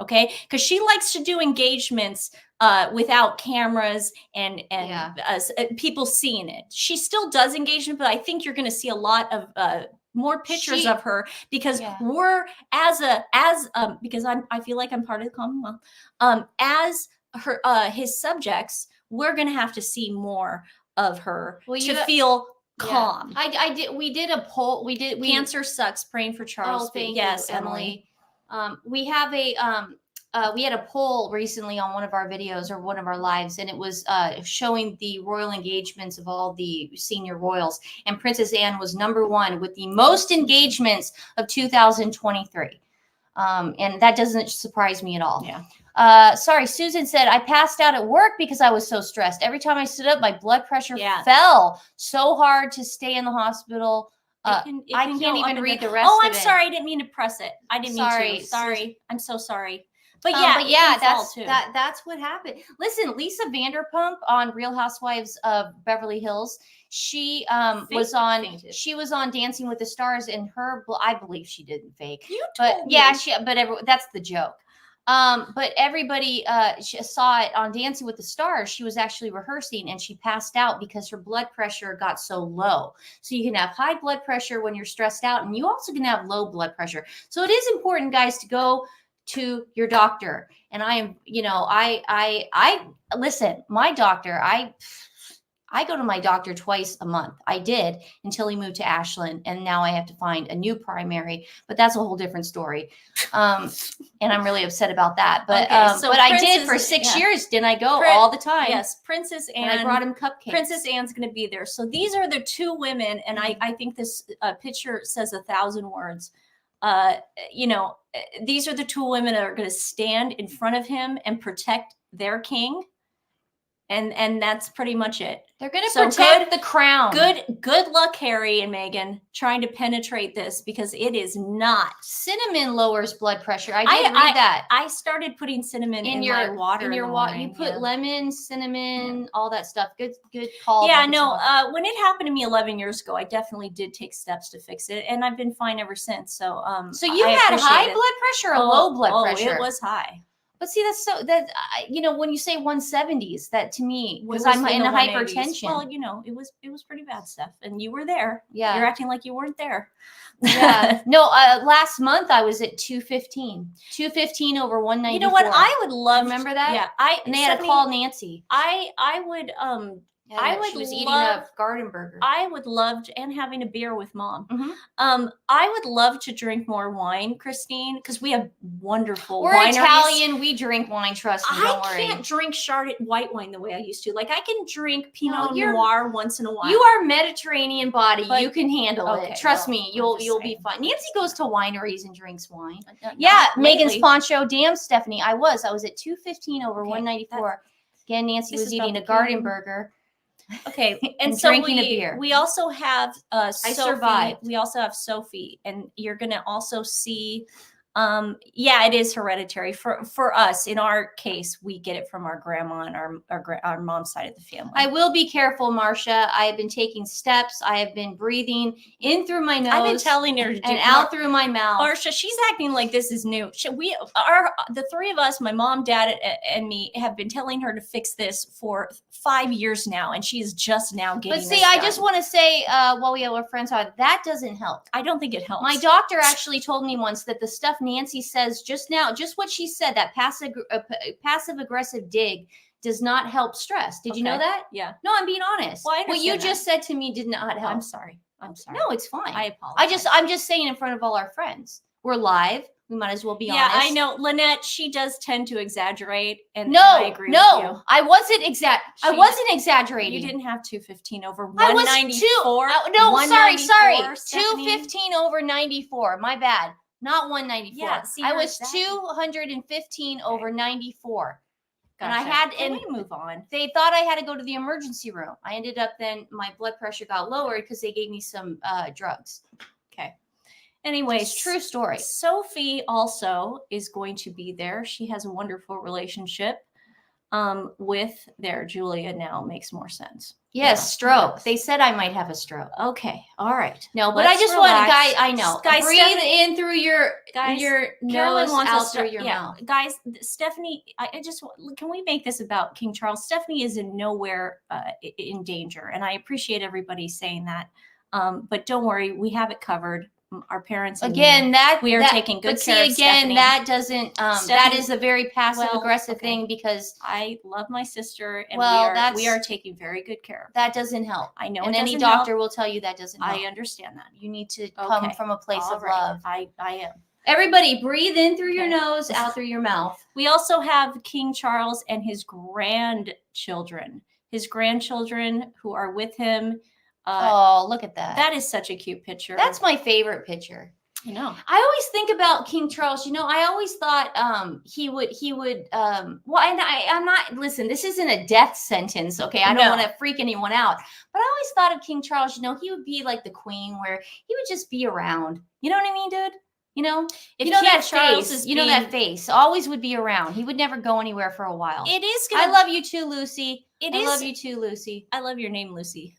S1: Okay. Because she likes to do engagements without cameras and people seeing it. She still does engagement, but I think you're going to see a lot of more pictures of her, because we're because I feel like I'm part of the Commonwealth. As his subjects, we're gonna have to see more of her to feel calm.
S2: We did a poll.
S1: Cancer sucks. Praying for Charles.
S2: Oh, thank
S1: you,
S2: Emily. We have we had a poll recently on one of our videos or one of our lives, and it was showing the royal engagements of all the senior royals. And Princess Anne was #1 with the most engagements of 2023. And that doesn't surprise me at all.
S1: Yeah.
S2: Sorry, Susan said, I passed out at work because I was so stressed. Every time I stood up, my blood pressure fell so hard to stay in the hospital. I can't even read the rest of it.
S1: Oh, I'm sorry. I didn't mean to press it. I didn't mean to. Sorry. I'm so sorry. But
S2: that's what happened. Listen, Lisa Vanderpump on Real Housewives of Beverly Hills, she was on Dancing with the Stars, and I believe she didn't fake.
S1: You told me.
S2: That's the joke. But everybody saw it on Dancing with the Stars. She was actually rehearsing and she passed out because her blood pressure got so low. So you can have high blood pressure when you're stressed out, and you also can have low blood pressure. So it is important, guys, to go to your doctor. And I am, I listen, my doctor, I go to my doctor twice a month. I did until he moved to Ashland, and now I have to find a new primary. But that's a whole different story, and I'm really upset about that. But
S1: Okay, so
S2: but I
S1: Prince
S2: did
S1: is-
S2: for 6
S1: yeah.
S2: years. Didn't I go all the time?
S1: Yes, Princess Anne.
S2: and I brought him cupcakes.
S1: Princess Anne's going to be there. So these are the two women, and I think this picture says 1,000 words. These are the two women that are going to stand in front of him and protect their king. And that's pretty much it.
S2: They're going to protect the crown.
S1: Good luck, Harry and Meghan, trying to penetrate this, because it is not.
S2: Cinnamon lowers blood pressure. I did read that.
S1: I started putting cinnamon in
S2: your
S1: my water.
S2: In your water, you put
S1: yeah.
S2: lemon, cinnamon, all that stuff. Good call.
S1: Yeah, no. When it happened to me 11 years ago, I definitely did take steps to fix it, and I've been fine ever since. So,
S2: so you had high blood pressure or low blood pressure?
S1: Oh, it was high.
S2: But see, when you say 170s, that to me, because I'm in a hypertension.
S1: Well, it was pretty bad stuff, and you were there.
S2: Yeah,
S1: you're acting like you weren't there.
S2: Yeah, no. Last month I was at 215 over 194.
S1: You know what? I would love.
S2: Remember that?
S1: Yeah,
S2: and they had to call Nancy.
S1: I would
S2: she was eating a garden burger.
S1: I would love to, and having a beer with Mom.
S2: Mm-hmm.
S1: I would love to drink more wine, Christine, because we have wonderful.
S2: We're
S1: wineries.
S2: Italian. We drink wine. Trust me. Don't worry.
S1: I can't drink Chardonnay white wine the way I used to. Like, I can drink Pinot Noir once in a while.
S2: You are Mediterranean body.
S1: But,
S2: you can handle
S1: okay,
S2: it. Trust me. You'll be fine. Nancy goes to wineries and drinks wine. Yeah, Megan's Poncho. Damn, Stephanie. I was at 215 over 194. Again, Nancy was eating a garden burger.
S1: Okay, and
S2: so drinking
S1: a
S2: beer.
S1: We also have Sophie.
S2: I survived.
S1: We also have Sophie, and you're gonna also see. It is hereditary for us. In our case, we get it from our grandma and our mom's side of the family.
S2: I will be careful, Marcia. I have been taking steps. I have been breathing in through my nose.
S1: I've been telling her to do
S2: and out through my mouth.
S1: Marcia, she's acting like this is new. The three of us, my mom, dad, and me, have been telling her to fix this for 5 years now, and she is just now getting.
S2: But see, I just want to say, while we have our friends on, that doesn't help.
S1: I don't think it helps.
S2: My doctor actually told me once that the stuff Nancy says just now, just what she said, that passive aggressive dig does not help stress. Did you know that?
S1: Yeah.
S2: No, I'm being honest.
S1: Well,
S2: what you just said to me did not help.
S1: I'm sorry.
S2: No, it's fine.
S1: I apologize.
S2: I'm just saying in front of all our friends. We're live. We might as well be honest.
S1: Yeah, I know. Lynette, she does tend to exaggerate. And
S2: no,
S1: I agree with you.
S2: I wasn't exaggerating.
S1: You didn't have 215 over
S2: I
S1: 194.
S2: Was sorry.
S1: 215
S2: 215 over 94. My bad. Not 194.
S1: Yeah, see,
S2: I was
S1: exactly.
S2: 215 over 94.
S1: Gotcha.
S2: And
S1: we move on?
S2: They thought I had to go to the emergency room. I ended up then my blood pressure got lowered because they gave me some drugs.
S1: Okay. Anyways,
S2: true story.
S1: Sophie also is going to be there. She has a wonderful relationship with their Julia. Now makes more sense.
S2: Yes, stroke. Yes. They said I might have a stroke.
S1: Okay, all right.
S2: No, but I just want guys. I know. Guys, breathe in through your nose, out through your mouth.
S1: Guys, Stephanie, can we make this about King Charles? Stephanie is in nowhere in danger, and I appreciate everybody saying that. But don't worry, we have it covered. Our parents
S2: again
S1: we are taking good care of Stephanie.
S2: That doesn't that is a very passive aggressive thing, because
S1: I love my sister, and we are taking very good care of
S2: that. Doesn't help.
S1: I know,
S2: and any doctor will tell you that doesn't help.
S1: I understand that.
S2: You need to come from a place of love.
S1: I am.
S2: Everybody breathe in through your nose, out through your mouth.
S1: We also have King Charles and his grandchildren who are with him.
S2: Oh, look at that.
S1: That is such a cute picture.
S2: That's my favorite picture.
S1: I know.
S2: I always think about King Charles. I always thought he would I'm not, listen, this isn't a death sentence, okay? I don't want to freak anyone out. But I always thought of King Charles, he would be like the Queen, where he would just be around. You know what I mean, dude? That face. That face always would be around. He would never go anywhere for a while.
S1: It is
S2: I love you too, Lucy.
S1: I love you too, Lucy. I love your name, Lucy.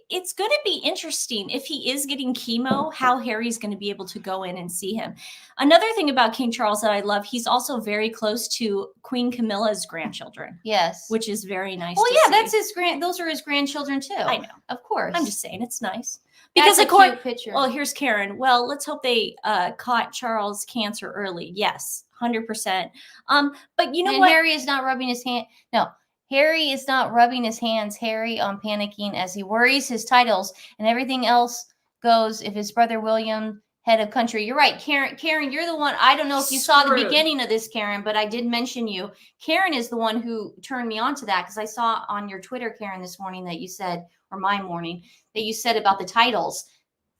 S1: it's going to be interesting if he is getting chemo, how Harry's going to be able to go in and see him. Another thing about King Charles that I love, he's also very close to Queen Camilla's grandchildren.
S2: Yes.
S1: Which is very nice.
S2: Well,
S1: to
S2: yeah,
S1: see.
S2: that's his those are his grandchildren too.
S1: I know.
S2: Of course.
S1: I'm just saying it's nice. Because
S2: that's
S1: of course,
S2: picture.
S1: Well, here's Karen. Well, let's hope they caught Charles' cancer early. Yes, 100%. But you know
S2: and
S1: what?
S2: Harry is not rubbing his hand. No, Harry is not rubbing his hands. Harry on panicking as he worries his titles and everything else goes if his brother William, head of country. You're right, Karen. Karen, you're the one. I don't know if you saw the beginning of this, Karen, but I did mention you. Karen is the one who turned me on to that because I saw on your Twitter, Karen, this morning that you said, or my morning, that you said about the titles.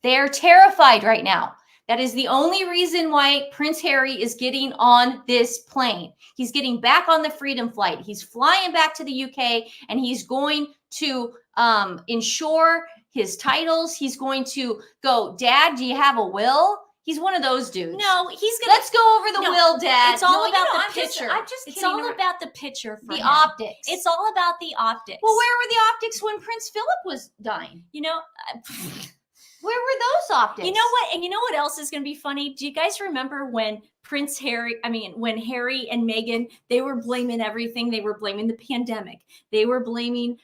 S2: They're terrified right now. That is the only reason why Prince Harry is getting on this plane. He's getting back on the Freedom Flight. He's flying back to the UK and he's going to ensure his titles. He's going to go, Dad, do you have a will? He's one of those dudes.
S1: No, he's gonna.
S2: Let's go over the will, Dad.
S1: It's all
S2: No,
S1: about
S2: you know,
S1: the picture.
S2: I'm just
S1: it's
S2: kidding.
S1: all about the picture for
S2: the
S1: him.
S2: optics.
S1: It's all about the optics.
S2: Well, where were the optics when Prince Philip was dying?
S1: You know,
S2: where were those optics?
S1: You know what? And you know what else is going to be funny? Do you guys remember when when Harry and Meghan, they were blaming everything. They were blaming the pandemic. They were blaming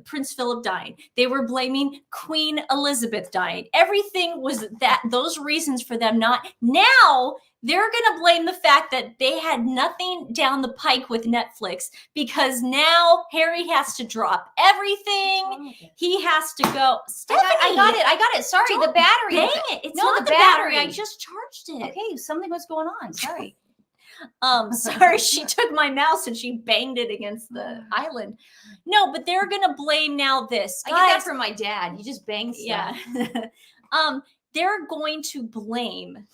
S1: Prince Philip dying. They were blaming Queen Elizabeth dying. Everything was those reasons for them not. Now they're going to blame the fact that they had nothing down the pike with Netflix because now Harry has to drop everything. He has to go. Stephanie,
S2: I got it. Sorry, the battery.
S1: Dang it. It's
S2: no,
S1: not
S2: the
S1: the battery.
S2: battery.
S1: I just charged it.
S2: Okay, something was going on. Sorry.
S1: Sorry, she took my mouse and she banged it against the island. No, but they're going to blame now this.
S2: I get that from my dad. You just bang stuff.
S1: Yeah. They're going to blame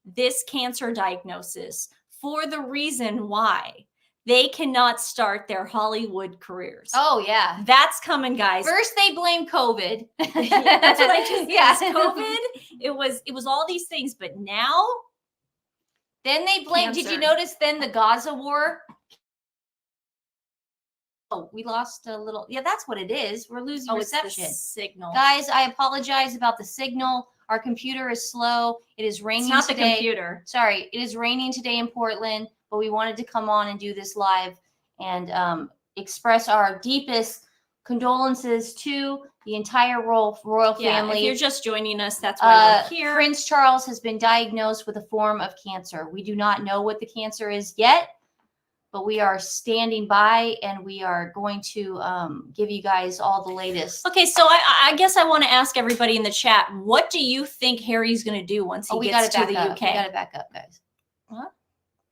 S1: this cancer diagnosis for the reason why they cannot start their Hollywood careers.
S2: Oh yeah,
S1: that's coming, guys.
S2: First they blame COVID.
S1: That's what I just said. COVID. It was all these things, but now
S2: then they blame.
S1: Cancer.
S2: Did you notice then the Gaza war? Oh, we lost a little. Yeah, that's what it is. We're losing reception.
S1: It's the signal,
S2: guys. I apologize about the signal. Our computer is slow. It is raining today.
S1: It's not the computer.
S2: Sorry, it is raining today in Portland, but we wanted to come on and do this live and express our deepest condolences to the entire royal family.
S1: If you're just joining us, that's why we're here.
S2: Prince Charles has been diagnosed with a form of cancer. We do not know what the cancer is yet, but we are standing by and we are going to give you guys all the latest.
S1: Okay, so I guess I want to ask everybody in the chat, what do you think Harry's going to do once he gets to the UK?
S2: We got to back up, guys. What?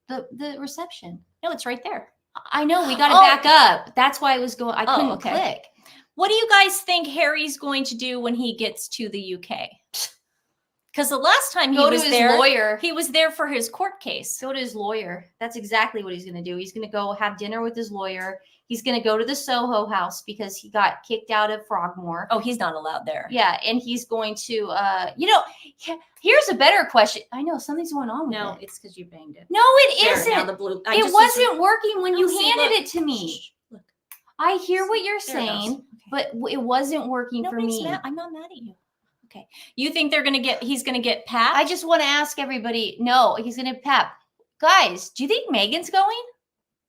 S2: The reception.
S1: No, it's right there.
S2: I know, we got to back up. That's why it was going, I couldn't click.
S1: What do you guys think Harry's going to do when he gets to the UK? Because the last time he was there,
S2: lawyer.
S1: He was there for his court case.
S2: Go to his lawyer. That's exactly what he's going to do. He's going to go have dinner with his lawyer. He's going to go to the Soho House because he got kicked out of Frogmore.
S1: Oh, he's not allowed there.
S2: Yeah, and he's going to, here's a better question. I know something's going on with
S1: No,
S2: it.
S1: it's because you banged it.
S2: No, it isn't.
S1: Now the blue.
S2: It wasn't working when you handed
S1: look.
S2: it to me.
S1: Shh, look.
S2: I hear what you're
S1: There it
S2: saying,
S1: goes.
S2: but it wasn't working for me.
S1: I'm not mad at you. Okay. You think he's going to get Pat?
S2: I just want to ask everybody. No, he's going to Pap. Guys, do you think Meghan's going?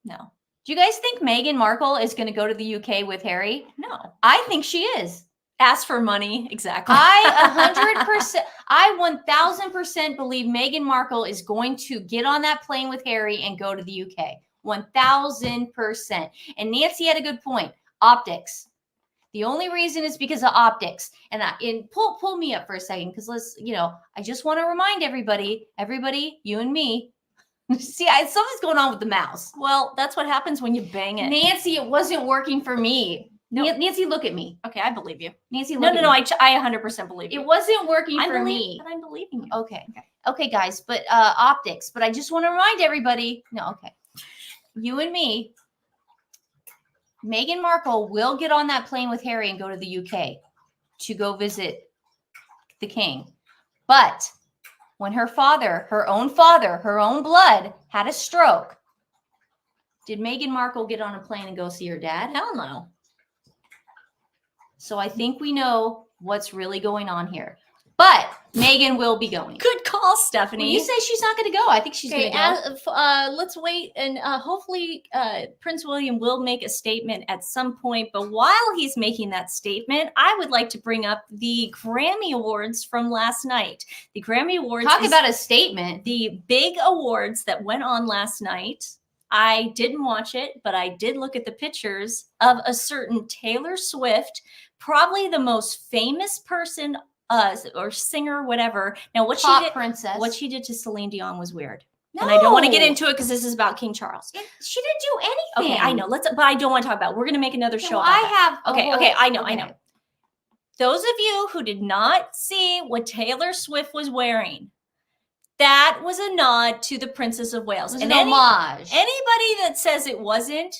S1: No.
S2: Do you guys think Meghan Markle is going to go to the UK with Harry?
S1: No.
S2: I think she is.
S1: Ask for money. Exactly.
S2: I 100%, I 1000% believe Meghan Markle is going to get on that plane with Harry and go to the UK. 1000%. And Nancy had a good point. Optics. The only reason is because of optics. And pull me up for a second because I just want to remind everybody, you and me. See, something's going on with the mouse.
S1: Well, that's what happens when you bang it.
S2: Nancy, it wasn't working for me. No. Nancy, look at me.
S1: Okay, I believe you.
S2: Nancy, look at me.
S1: I 100% believe you.
S2: It wasn't working for me.
S1: But I'm believing you.
S2: Okay, guys, but optics. But I just want to remind everybody. No, okay. You and me. Meghan Markle will get on that plane with Harry and go to the UK to go visit the king. But when her own blood, had a stroke, did Meghan Markle get on a plane and go see her dad?
S1: Hell no.
S2: So I think we know what's really going on here. But Meghan will be going.
S1: Good call, Stephanie.
S2: Well, you say she's not going to go. I think she's going to go.
S1: Let's wait, and hopefully Prince William will make a statement at some point. But while he's making that statement, I would like to bring up the Grammy Awards from last night. The Grammy Awards.
S2: Talk about a statement.
S1: The big awards that went on last night. I didn't watch it, but I did look at the pictures of a certain Taylor Swift, probably the most famous person or singer, whatever. Now, what she did to Celine Dion was weird. No. And I don't want to get into it because this is about King Charles.
S2: She didn't do anything.
S1: Okay, I know. But I don't want to talk about it. We're going to make another show.
S2: Well, I
S1: know. Those of you who did not see what Taylor Swift was wearing, that was a nod to the Princess of Wales.
S2: It was an homage.
S1: Anybody that says it wasn't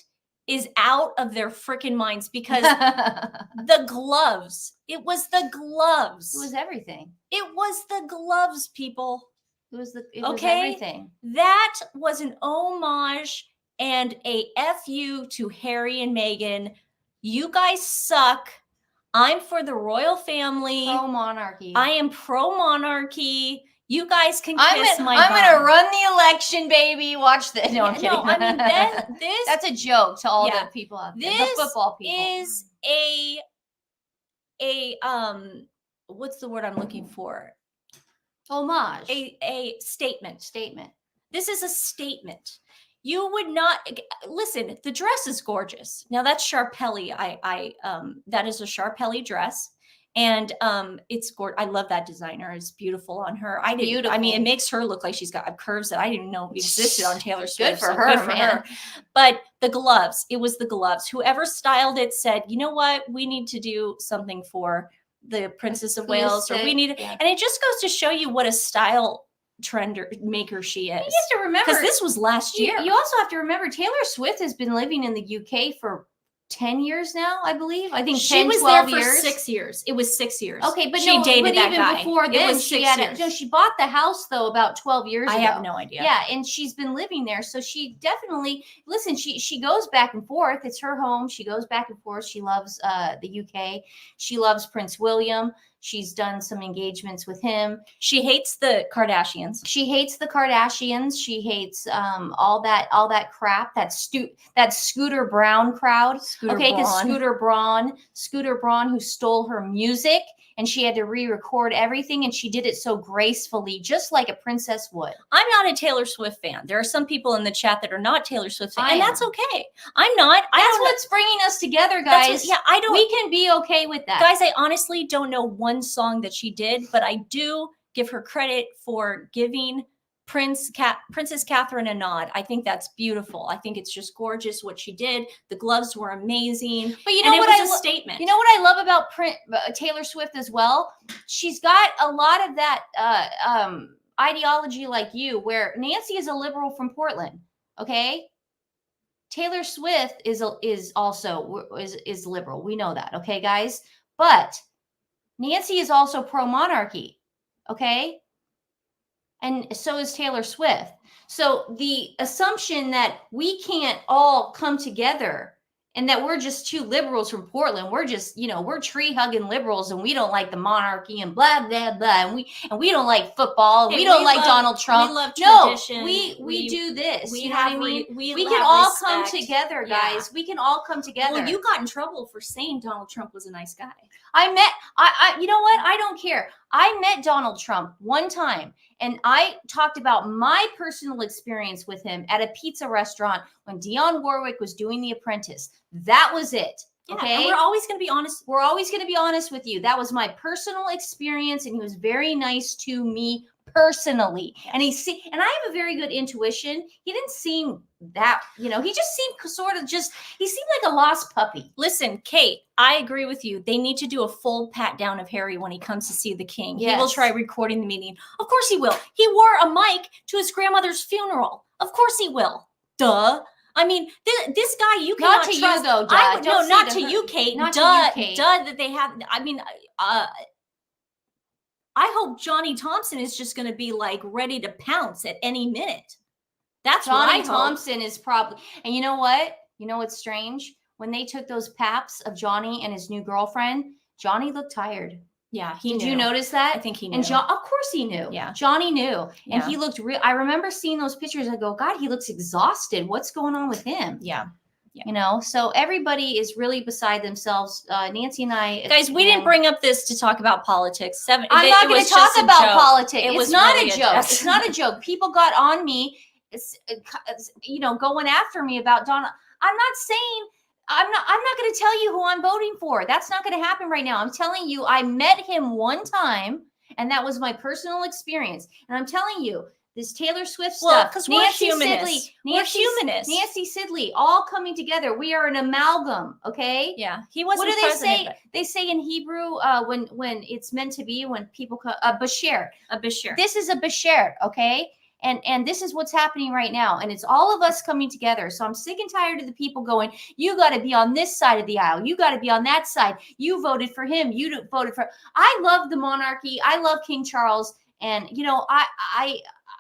S1: is out of their freaking minds, because the gloves, it was the gloves.
S2: It was everything.
S1: It was the gloves, people.
S2: It was everything.
S1: That was an homage and a FU to Harry and Meghan. You guys suck. I'm for the royal family.
S2: Pro-monarchy.
S1: I am pro-monarchy. You guys can kiss
S2: I'm
S1: my butt.
S2: I'm going to run the election, baby. Watch this. No, I'm kidding.
S1: No, I mean,
S2: that's a joke to all the people out there. The football people.
S1: This is what's the word I'm looking for?
S2: Homage.
S1: A statement.
S2: Statement.
S1: This is a statement. You would not listen. The dress is gorgeous. Now that's Sharpelli. That is a Sharpelli dress. And it's gorgeous. I love that designer. It's beautiful on her. I mean, it makes her look like she's got curves that I didn't even know existed on Taylor Swift.
S2: Good for her, man.
S1: But the gloves, it was the gloves. Whoever styled it said, you know what? We need to do something for the Princess of Wales, or we need, and it just goes to show you what a style trender maker she is. You
S2: have to remember,
S1: because this was last year.
S2: You also have to remember Taylor Swift has been living in the UK for 10 years now, I believe. I think
S1: she was
S2: 12
S1: there for
S2: years.
S1: 6 years. It was 6 years.
S2: Okay, but
S1: she dated that
S2: even
S1: guy.
S2: Before then, she had she bought the house though about 12 years ago.
S1: I have no idea.
S2: Yeah, and she's been living there, so she definitely listen. She goes back and forth. It's her home. She goes back and forth. She loves the UK. She loves Prince William. She's done some engagements with him.
S1: She hates the Kardashians.
S2: She hates the Kardashians. She hates all that crap. That Scooter Braun crowd. Because Scooter Braun, who stole her music, and she had to re-record everything, and she did it so gracefully, just like a princess would.
S1: I'm not a Taylor Swift fan. There are some people in the chat that are not Taylor Swift fans, and that's okay. I'm not.
S2: That's what's bringing us together, guys. We can be okay with that.
S1: Guys, I honestly don't know one song that she did, but I do give her credit for giving Princess Catherine a nod. I think that's beautiful. I think it's just gorgeous what she did. The gloves were amazing.
S2: But you know what?
S1: It was a statement.
S2: You know what I love about Taylor Swift as well? She's got a lot of that ideology like you, where Nancy is a liberal from Portland. Okay, Taylor Swift is also liberal. We know that. Okay, guys, but Nancy is also pro-monarchy. Okay. And so is Taylor Swift. So the assumption that we can't all come together and that we're just two liberals from Portland, we're just, we're tree hugging liberals, and we don't like the monarchy and blah, blah, blah. And we don't like football. Hey, we don't like Donald Trump.
S1: We love tradition.
S2: No, we do this.
S1: We
S2: you know what I mean?
S1: We
S2: can all come together, guys. Yeah. We can all come together.
S1: Well, you got in trouble for saying Donald Trump was a nice guy.
S2: You know what? I don't care. I met Donald Trump one time, and I talked about my personal experience with him at a pizza restaurant when Dionne Warwick was doing The Apprentice. That was it. Okay.
S1: And we're always going to be honest.
S2: We're always going to be honest with you. That was my personal experience, and he was very nice to me personally. Yes. And I have a very good intuition. He didn't seem that, he just seemed he seemed like a lost puppy.
S1: Listen, Kate, I agree with you. They need to do a full pat down of Harry when he comes to see the king. Yes. He will try recording the meeting. Of course he will. He wore a mic to his grandmother's funeral. Of course he will. Duh. I mean, this guy, you cannot trust.
S2: Not to you, though,
S1: no, not to you, Kate.
S2: Not to you, Kate.
S1: That they have. I mean, I hope Johnny Thompson is just going to be like ready to pounce at any minute. That's
S2: Johnny Thompson is probably. And you know what? You know what's strange? when they took those paps of Johnny and his new girlfriend, Johnny looked tired.
S1: Yeah,
S2: Did you notice that?
S1: I think he knew.
S2: And John, of course he knew.
S1: Yeah.
S2: Johnny knew. And
S1: Yeah.
S2: he looked real. I remember seeing those pictures. I go, God, he looks exhausted. What's going on with him?
S1: Yeah.
S2: You know, so everybody is really beside themselves. Nancy and I,
S1: guys, we didn't bring up this to talk about politics.
S2: I'm not going to talk about politics.
S1: It was
S2: it's not
S1: really
S2: a joke. It's not a joke. People got on me, going after me about Donald. I'm not saying. I'm not going to tell you who I'm voting for. That's not going to happen right now. I'm telling you, I met him one time, and that was my personal experience. And I'm telling you, this Taylor Swift stuff,
S1: because we're humanists.
S2: Nancy Sidley, all coming together. We are an amalgam, okay?
S1: Yeah, he wasn't.
S2: What do they say? They say in Hebrew when it's meant to be, when people come, a bashert.
S1: A bashert.
S2: This is a bashert, okay? And this is what's happening right now. And it's all of us coming together. So I'm sick and tired of the people going, you got to be on this side of the aisle. You got to be on that side. You voted for him. You voted for. I love the monarchy. I love King Charles. And,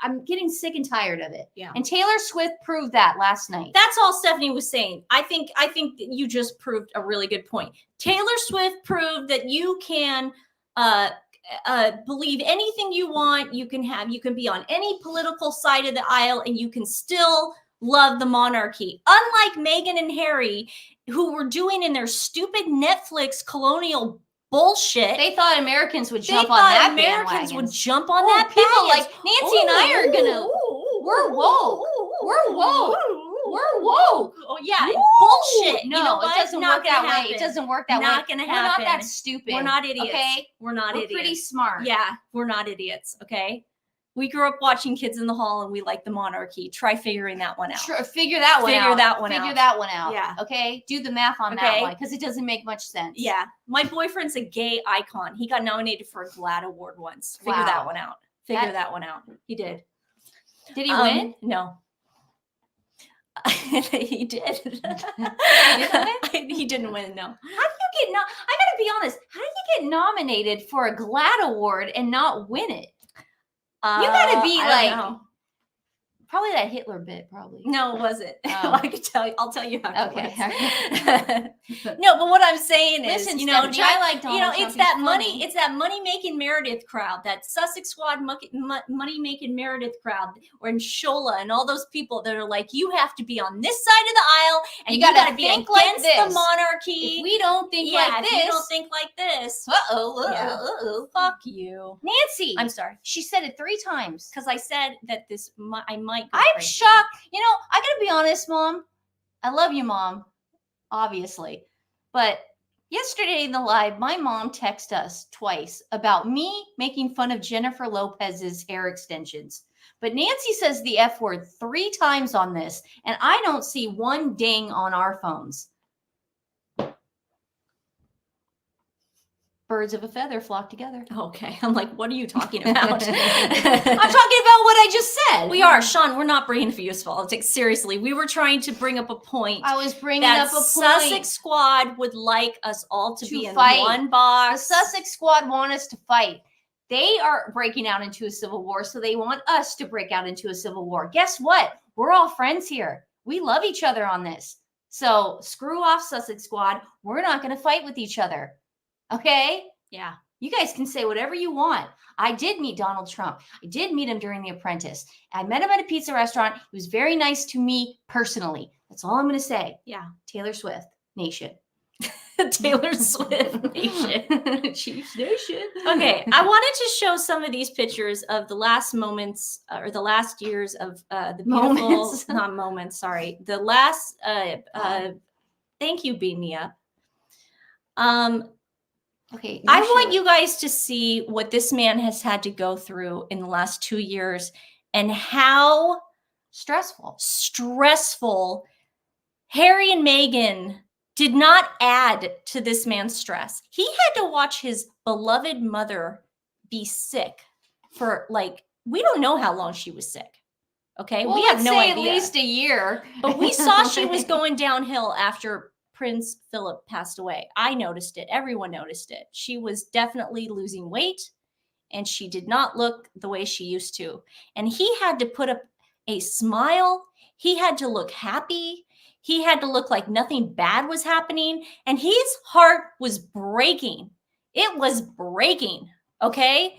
S2: I'm getting sick and tired of it.
S1: Yeah.
S2: And Taylor Swift proved that last night.
S1: That's all Stephanie was saying. I think that you just proved a really good point. Taylor Swift proved that you can believe anything you want. You can be on any political side of the aisle and you can still love the monarchy. Unlike Meghan and Harry, who were doing in their stupid Netflix colonial bullshit.
S2: They thought Americans would jump on that bandwagon.
S1: Americans would jump on that
S2: people like Nancy and I are gonna. We're woke. We're woke. We're woke.
S1: Oh yeah, bullshit.
S2: No,
S1: you know what?
S2: It doesn't work that way. It doesn't work that way.
S1: Not gonna happen.
S2: We're not that stupid.
S1: We're not idiots.
S2: Okay,
S1: we're not idiots.
S2: We're pretty smart.
S1: Yeah, we're not idiots. Okay. We grew up watching Kids in the Hall and we like the monarchy. Try figuring that one out.
S2: Sure, figure that one out. Figure that one out.
S1: Yeah.
S2: Okay. Do the math on that one because it doesn't make much sense.
S1: Yeah. My boyfriend's a gay icon. He got nominated for a GLAAD award once. Figure that one out. Figure that one out. He did.
S2: Did he win?
S1: No. He did. He didn't win. No.
S2: How do you get? I gotta be honest. How do you get nominated for a GLAAD award and not win it? You gotta be probably that Hitler bit, probably.
S1: No, it wasn't. I could tell you. I'll tell you how.
S2: Okay.
S1: No, but what I'm saying is,
S2: Stephanie, I like Donald Trump.
S1: It's that money. It's that money-making Meredith crowd, that Sussex Squad money-making Meredith crowd, or Shola and all those people that are like, you have to be on this side of the aisle, and you got to be against the monarchy.
S2: If we don't think like this,
S1: if you don't think like this. Fuck you,
S2: Nancy.
S1: I'm sorry.
S2: She said it 3 times
S1: because I said that I might.
S2: I'm shocked. I gotta be honest, Mom. I love you, Mom, obviously. But yesterday in the live, my mom texted us twice about me making fun of Jennifer Lopez's hair extensions. But Nancy says the F word 3 times on this, and I don't see one ding on our phones. Birds of a feather flock together.
S1: Okay. I'm like, what are you talking about?
S2: I'm talking about what I just said.
S1: We are. Sean, we're not bringing views politics. Seriously. We were trying to bring up a point.
S2: I was bringing up a point.
S1: Sussex Squad would like us all to be in one box.
S2: The Sussex Squad want us to fight. They are breaking out into a civil war, so they want us to break out into a civil war. Guess what? We're all friends here. We love each other on this. So screw off, Sussex Squad. We're not going to fight with each other. Okay?
S1: Yeah.
S2: You guys can say whatever you want. I did meet Donald Trump. I did meet him during The Apprentice. I met him at a pizza restaurant. He was very nice to me personally. That's all I'm going to say.
S1: Yeah.
S2: Taylor Swift Nation.
S1: Taylor Swift Nation.
S2: Chiefs Nation.
S1: Okay. I wanted to show some of these pictures of the last moments or the last years of the beautiful,
S2: moments.
S1: Not moments, sorry. The last, thank you, Beam Me Up.
S2: Okay.
S1: I want you guys to see what this man has had to go through in the last 2 years and how
S2: stressful
S1: Harry and Meghan did not add to this man's stress. He had to watch his beloved mother be sick for we don't know how long she was sick. Okay.
S2: Well,
S1: we have no idea.
S2: At least a year.
S1: But we saw she was going downhill after Prince Philip passed away. I noticed it. Everyone noticed it. She was definitely losing weight and she did not look the way she used to. And he had to put up a smile. He had to look happy. He had to look like nothing bad was happening, and his heart was breaking. It was breaking, okay?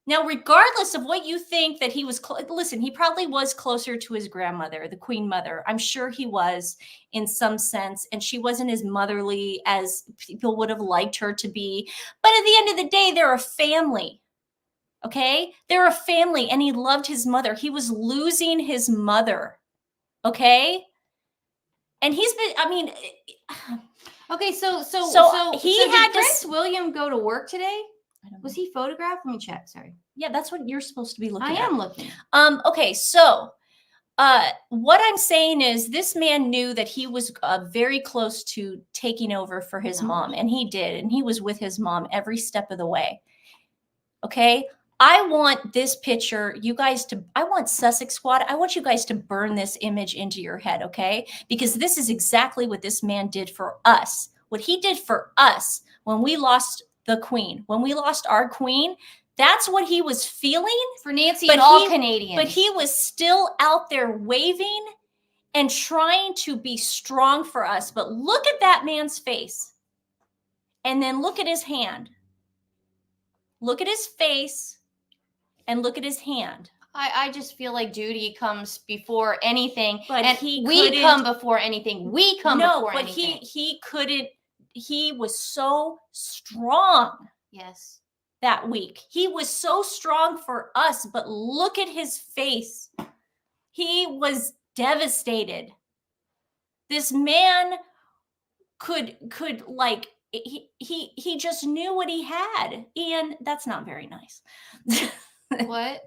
S1: Now, regardless of what you think that he was, listen, he probably was closer to his grandmother, the Queen Mother. I'm sure he was in some sense, and she wasn't as motherly as people would have liked her to be. But at the end of the day, they're a family, okay? They're a family, and he loved his mother. He was losing his mother, okay? And he's been, I mean,
S2: Okay, so
S1: had
S2: did Prince William go to work today? Was he photographed? Let me check. Sorry.
S1: Yeah, that's what you're supposed to be looking
S2: I
S1: at.
S2: am looking.
S1: Okay, so what I'm saying is this man knew that he was very close to taking over for his mom, and he did, and he was with his mom every step of the way. Okay, I want this picture, you guys to, I want Sussex Squad, I want you guys to burn this image into your head, okay? Because this is exactly what this man did for us. What he did for us when we lost the Queen, when we lost our Queen, that's what he was feeling.
S2: For Nancy and all Canadians.
S1: But he was still out there waving and trying to be strong for us. But look at that man's face. And then look at his hand. Look at his face and look at his hand.
S2: I just feel like duty comes before anything.
S1: But
S2: and we come before anything. We come before anything.
S1: No, but he couldn't. He was so strong.
S2: Yes.
S1: That week. He was so strong for us, but look at his face. He was devastated. This man could like, he just knew what he had, and that's not very nice.
S2: What?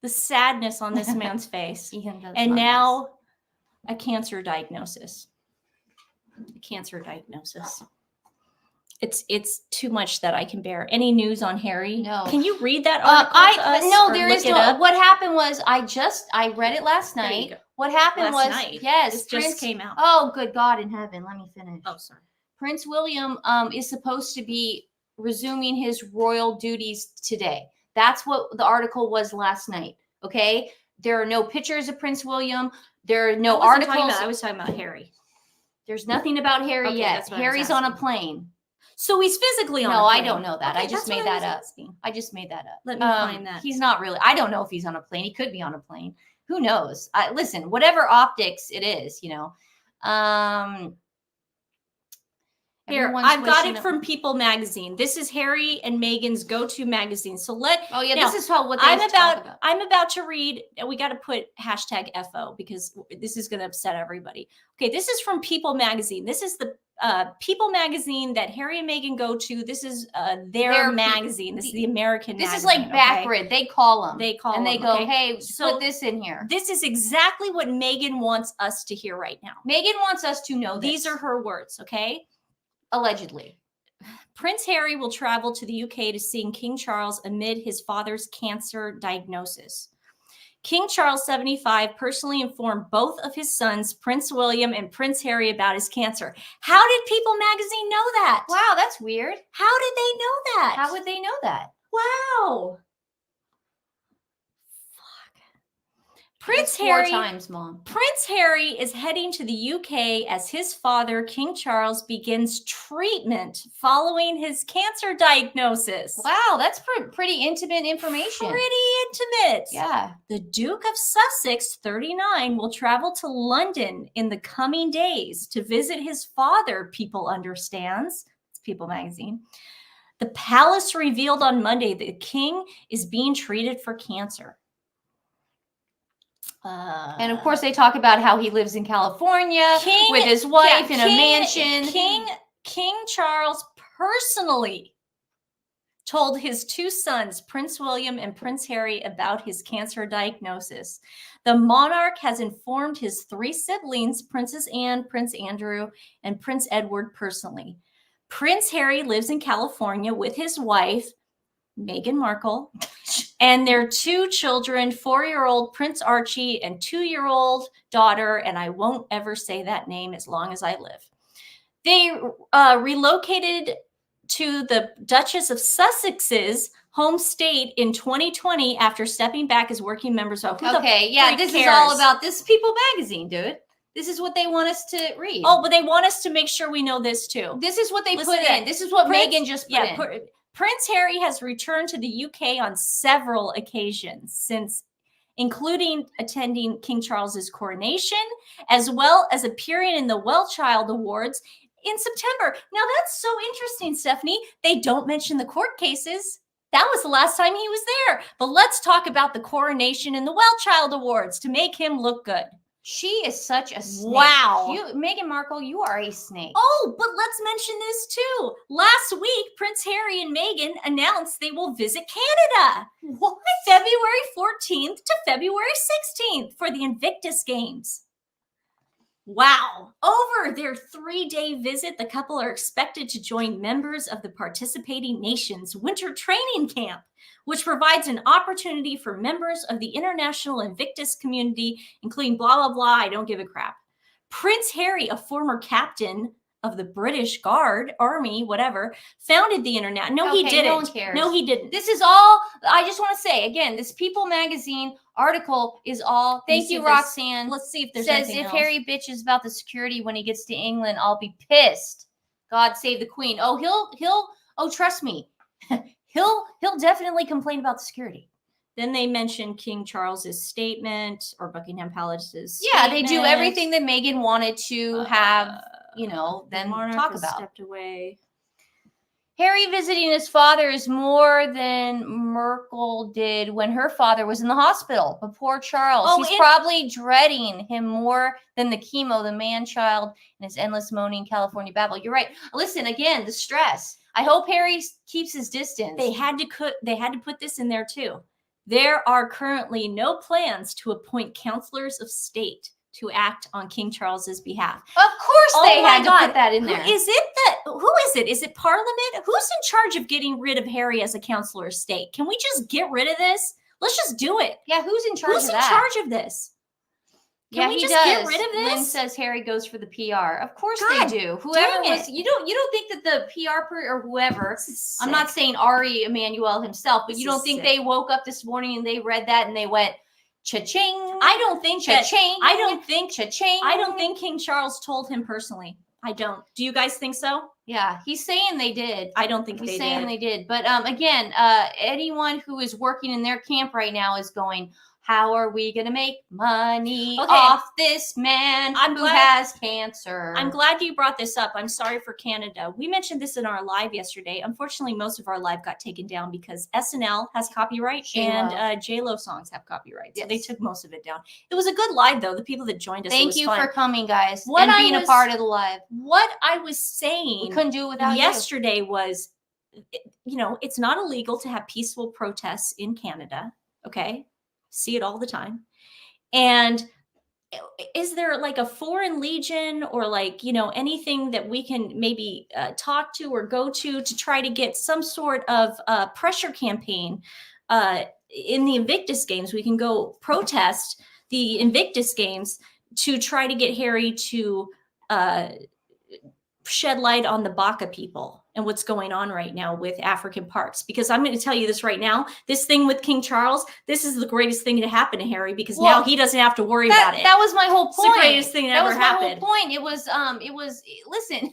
S1: The sadness on this man's face. And now a cancer diagnosis. A cancer diagnosis. It's too much that I can bear. Any news on Harry?
S2: No.
S1: Can you read that article?
S2: No, there is no. What happened was I read it last night. What happened was yes,
S1: it just came out.
S2: Oh, good God in heaven! Let me finish.
S1: Oh, sorry.
S2: Prince William is supposed to be resuming his royal duties today. That's what the article was last night. Okay, there are no pictures of Prince William. There are no articles.
S1: I was talking about Harry.
S2: There's nothing about Harry yet. Harry's on a plane.
S1: So he's physically on a
S2: plane.
S1: No,
S2: I don't know that.
S1: Okay,
S2: I just made that up. I just made that up.
S1: Let me find that.
S2: He's not really. I don't know if he's on a plane. He could be on a plane. Who knows? Listen, whatever optics it is, you know.
S1: Here, I've got it from People Magazine. This is Harry and Meghan's go-to magazine. So
S2: this is what they
S1: talk about. I'm about to read. We got to put hashtag FO because this is going to upset everybody. Okay, this is from People Magazine. This is the People Magazine that Harry and Meghan go to. This is their magazine. This is the American magazine.
S2: This is like Backward. They call them.
S1: They call
S2: and
S1: them.
S2: They go, hey, so put this in here.
S1: This is exactly what Meghan wants us to hear right now.
S2: Meghan wants us to know this.
S1: These are her words, okay?
S2: Allegedly.
S1: Prince Harry will travel to the UK to see King Charles amid his father's cancer diagnosis. King Charles, 75, personally informed both of his sons, Prince William and Prince Harry, about his cancer. How did People Magazine know that?
S2: Wow, that's weird.
S1: How did they know that?
S2: How would they know that?
S1: Wow. Prince
S2: Harry, 4 times, Mom.
S1: Prince Harry is heading to the UK as his father, King Charles, begins treatment following his cancer diagnosis.
S2: Wow, that's pretty intimate information.
S1: Pretty intimate.
S2: Yeah.
S1: The Duke of Sussex, 39, will travel to London in the coming days to visit his father, People understands. It's People Magazine. The palace revealed on Monday that the king is being treated for cancer.
S2: And of course, they talk about how he lives in California with his wife in a mansion.
S1: King Charles personally told his 2 sons, Prince William and Prince Harry, about his cancer diagnosis. The monarch has informed his 3 siblings, Princess Anne, Prince Andrew, and Prince Edward, personally. Prince Harry lives in California with his wife, Meghan Markle, and their 2 children, 4-year-old Prince Archie and 2-year-old daughter, and I won't ever say that name as long as I live. They relocated to the Duchess of Sussex's home state in 2020 after stepping back as working members of.
S2: Okay, yeah, this is all about this People magazine, dude. This is what they want us to read.
S1: Oh, but they want us to make sure we know this too.
S2: This is what they put in. This is what Meghan just put in.
S1: Prince Harry has returned to the UK on several occasions since, including attending King Charles's coronation, as well as appearing in the Well Child Awards in September. Now that's so interesting, Stephanie. They don't mention the court cases. That was the last time he was there. But let's talk about the coronation and the Well Child Awards to make him look good.
S2: She is such a snake.
S1: Wow.
S2: Meghan Markle, you are a snake.
S1: Oh, but let's mention this too. Last week, Prince Harry and Meghan announced they will visit Canada.
S2: What?
S1: February 14th to February 16th for the Invictus Games. Wow. Over their 3-day visit, the couple are expected to join members of the participating nation's winter training camp, which provides an opportunity for members of the international Invictus community, including blah, blah, blah, I don't give a crap. Prince Harry, a former captain of the British Guard, Army, whatever, founded the internet. No, he didn't.
S2: No one cares.
S1: No, he didn't.
S2: This is all, I just want to say, again, this People magazine article is all, thank you, Roxanne.
S1: Let's see if there's
S2: says if Harry bitches about the security when he gets to England, I'll be pissed. God save the Queen. Oh, oh, trust me. He'll definitely complain about the security.
S1: Then they mentioned King Charles's statement or Buckingham Palace's statement.
S2: Yeah, they do everything that Meghan wanted to have, them talk about.
S1: Stepped away.
S2: Harry visiting his father is more than Merkel did when her father was in the hospital. But poor Charles, he's probably dreading him more than the chemo, the man-child, and his endless moaning California babble. You're right. Listen, again, the stress. I hope Harry keeps his distance.
S1: They had to put this in there too. There are currently no plans to appoint counselors of state to act on King Charles's behalf.
S2: Of course they had to put that in there.
S1: Who is it? Is it Parliament? Who's in charge of getting rid of Harry as a counselor of state? Can we just get rid of this? Let's just do it.
S2: Yeah, who's in charge of that?
S1: Who's in charge of this? Can we just get rid of this?
S2: Lynn says Harry goes for the PR. Of course they do. Whoever was, you don't think that the PR or whoever, I'm not saying Ari Emanuel himself, but you don't think they woke up this morning and they read that and they went, cha-ching.
S1: I don't think
S2: cha-ching.
S1: I don't think
S2: cha-ching.
S1: I don't think King Charles told him personally. I don't. Do you guys think so?
S2: Yeah, he's saying they did.
S1: I don't think
S2: he's saying they did. But again, anyone who is working in their camp right now is going, how are we going to make money off this man who has cancer?
S1: I'm glad you brought this up. I'm sorry for Canada. We mentioned this in our live yesterday. Unfortunately, most of our live got taken down because SNL has copyright and J-Lo songs have copyright. Yes. So they took most of it down. It was a good live, though. The people that joined us,
S2: thank you for coming, guys, and being a part of the live.
S1: What I was saying,
S2: we couldn't do it without
S1: yesterday was, it's not illegal to have peaceful protests in Canada, okay? See it all the time. And is there like a foreign legion or anything that we can maybe talk to or go to try to get some sort of pressure campaign in the Invictus Games? We can go protest the Invictus Games to try to get Harry to shed light on the Baka people and what's going on right now with African parts. Because I'm going to tell you this right now, this thing with King Charles, this is the greatest thing to happen to Harry because now he doesn't have to worry about it.
S2: That was my whole point.
S1: It's the greatest thing that ever happened.
S2: That was my whole point. It was, listen,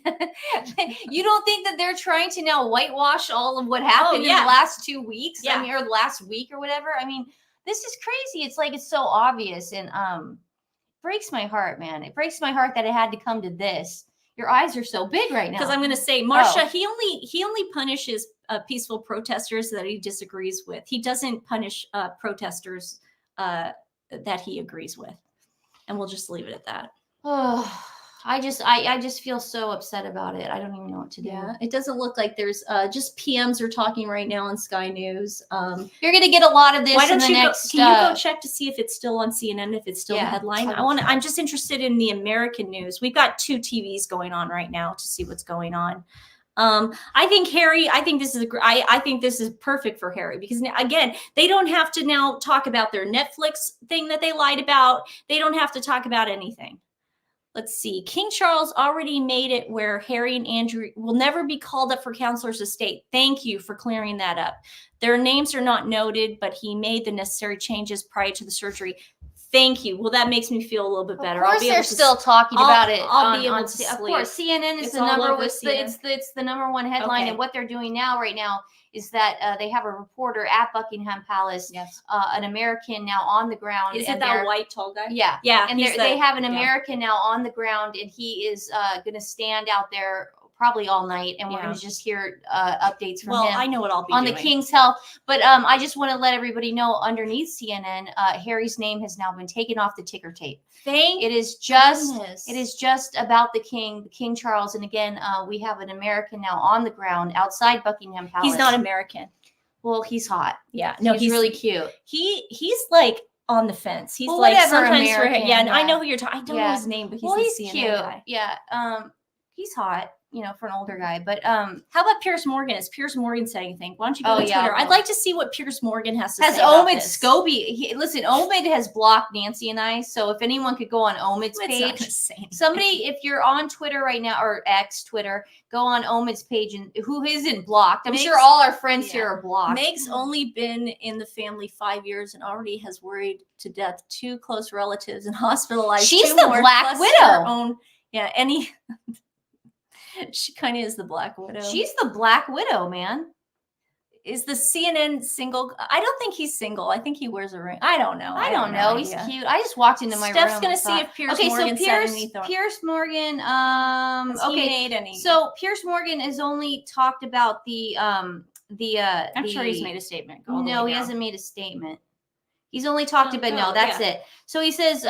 S2: you don't think that they're trying to now whitewash all of what happened in the last 2 weeks?
S1: Yeah.
S2: Or the last week or whatever. I mean, this is crazy. It's like, it's so obvious and breaks my heart, man. It breaks my heart that it had to come to this. Your eyes are so big right now.
S1: Because I'm going to say, Marsha, he only punishes peaceful protesters that he disagrees with. He doesn't punish protesters that he agrees with. And we'll just leave it at that.
S2: Oh, I just feel so upset about it. I don't even know what to do.
S1: Yeah, it doesn't look like there's just PMs are talking right now on Sky News.
S2: You're going to get a lot of this.
S1: Why don't can you go check to see if it's still on CNN, if it's still the headline? I'm just interested in the American news. We've got 2 TVs going on right now to see what's going on. I think this is perfect for Harry because again, they don't have to now talk about their Netflix thing that they lied about. They don't have to talk about anything. let's see. King Charles already made it where Harry and Andrew will never be called up for counselor's estate. Thank you for clearing that up. Their names are not noted, but he made the necessary changes prior to the surgery. Thank you. Well, that makes me feel a little bit better.
S2: Of course, they're still talking about it.
S1: I'll be able to sleep.
S2: Of course, CNN is
S1: It's
S2: the
S1: all
S2: number.
S1: over CNN.
S2: It's the number one headline,
S1: Okay.
S2: and what they're doing right now is that they have a reporter at Buckingham Palace,
S1: Yes.
S2: an American now on the ground.
S1: Is it that white tall guy?
S2: Yeah,
S1: Yeah.
S2: and they have an American now on the ground, and he is going to stand out there probably all night, and we're going to just hear updates from him.
S1: I know what I'll be
S2: on
S1: doing.
S2: the King's health. But I just want to let everybody know, underneath CNN, Harry's name has now been taken off the ticker tape. It is just about the King Charles. And again, we have an American now on the ground outside Buckingham Palace.
S1: He's not American.
S2: Well, he's hot.
S1: Yeah, no,
S2: he's really cute.
S1: He's like on the fence. He's
S2: well,
S1: like
S2: whatever,
S1: sometimes
S2: American,
S1: yeah, and I know who you're talking. I don't know his name, but he's a CNN
S2: cute.
S1: guy.
S2: Yeah, he's hot. You know, for an older guy. But
S1: how about Piers Morgan? Has Piers Morgan said anything? Why don't you go to Twitter? I'd like to see what Piers Morgan has to say about
S2: Omid
S1: this.
S2: Scobie? Listen, Omid has blocked Nancy and I. So if anyone could go on Omid's page, somebody, if you're on Twitter right now, or X Twitter, go on Omid's page, and who isn't blocked. I'm sure all our friends here are blocked.
S1: Meg's only been in the family 5 years and already has worried to death 2 close relatives and hospitalized.
S2: She's
S1: 2
S2: the
S1: more,
S2: Black
S1: plus
S2: Widow.
S1: her own, any. She kind of is the Black Widow.
S2: She's the Black Widow, man.
S1: Is the CNN single? I don't think he's single. I think he wears a ring. I don't know.
S2: I don't know. He's cute. I just walked into my room.
S1: Steph's gonna see if Piers Morgan said anything.
S2: Piers Morgan.
S1: Made any?
S2: So Piers Morgan has only talked about the.
S1: I'm sure he's made a statement.
S2: No, he hasn't made a statement. He's only talked about, no, that's it. So he says,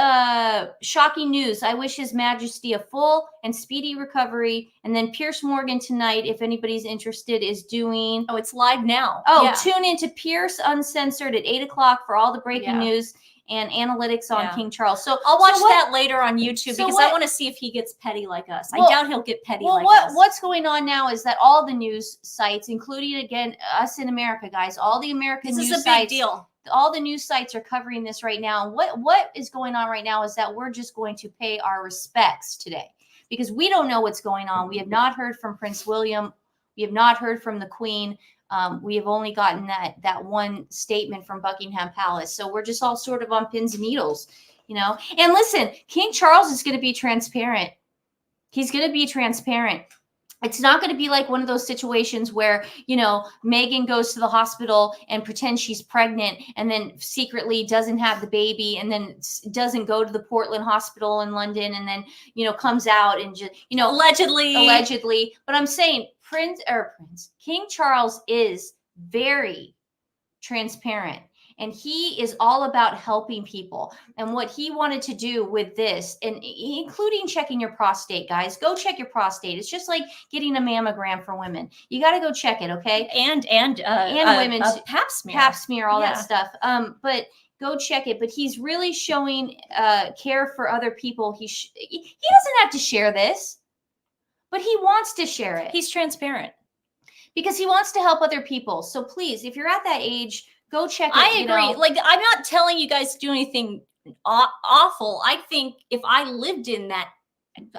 S2: shocking news. I wish His Majesty a full and speedy recovery. And then Piers Morgan tonight, if anybody's interested, is doing.
S1: Oh, it's live now.
S2: Tune into Pierce Uncensored at 8 o'clock for all the breaking news and analytics on King Charles. So
S1: I'll watch that later on YouTube because I want to see if he gets petty like us. I doubt he'll get petty like us.
S2: What's going on now is that all the news sites, including, again, us in America, guys, all the American news sites.
S1: This is a big deal.
S2: All the news sites are covering this right now. What is going on right now is that we're just going to pay our respects today because we don't know what's going on. We have not heard from Prince William. We have not heard from the Queen. We have only gotten that one statement from Buckingham Palace. So we're just all sort of on pins and needles, you know. And listen, King Charles is going to be transparent. He's going to be transparent. It's not going to be like one of those situations where, you know, Meghan goes to the hospital and pretends she's pregnant and then secretly doesn't have the baby and then doesn't go to the Portland hospital in London and then, you know, comes out and just, you know, allegedly. But I'm saying King Charles is very transparent. And he is all about helping people. And what he wanted to do with this, and including checking your prostate, guys, go check your prostate. It's just like getting a mammogram for women. You got to go check it, okay?
S1: And
S2: women's
S1: pap smear.
S2: Pap smear, all that stuff. But go check it. But he's really showing care for other people. He doesn't have to share this, but he wants to share it.
S1: He's transparent
S2: because he wants to help other people. So please, if you're at that age, go check it.
S1: I agree. Like, I'm not telling you guys to do anything awful. I think if I lived in that,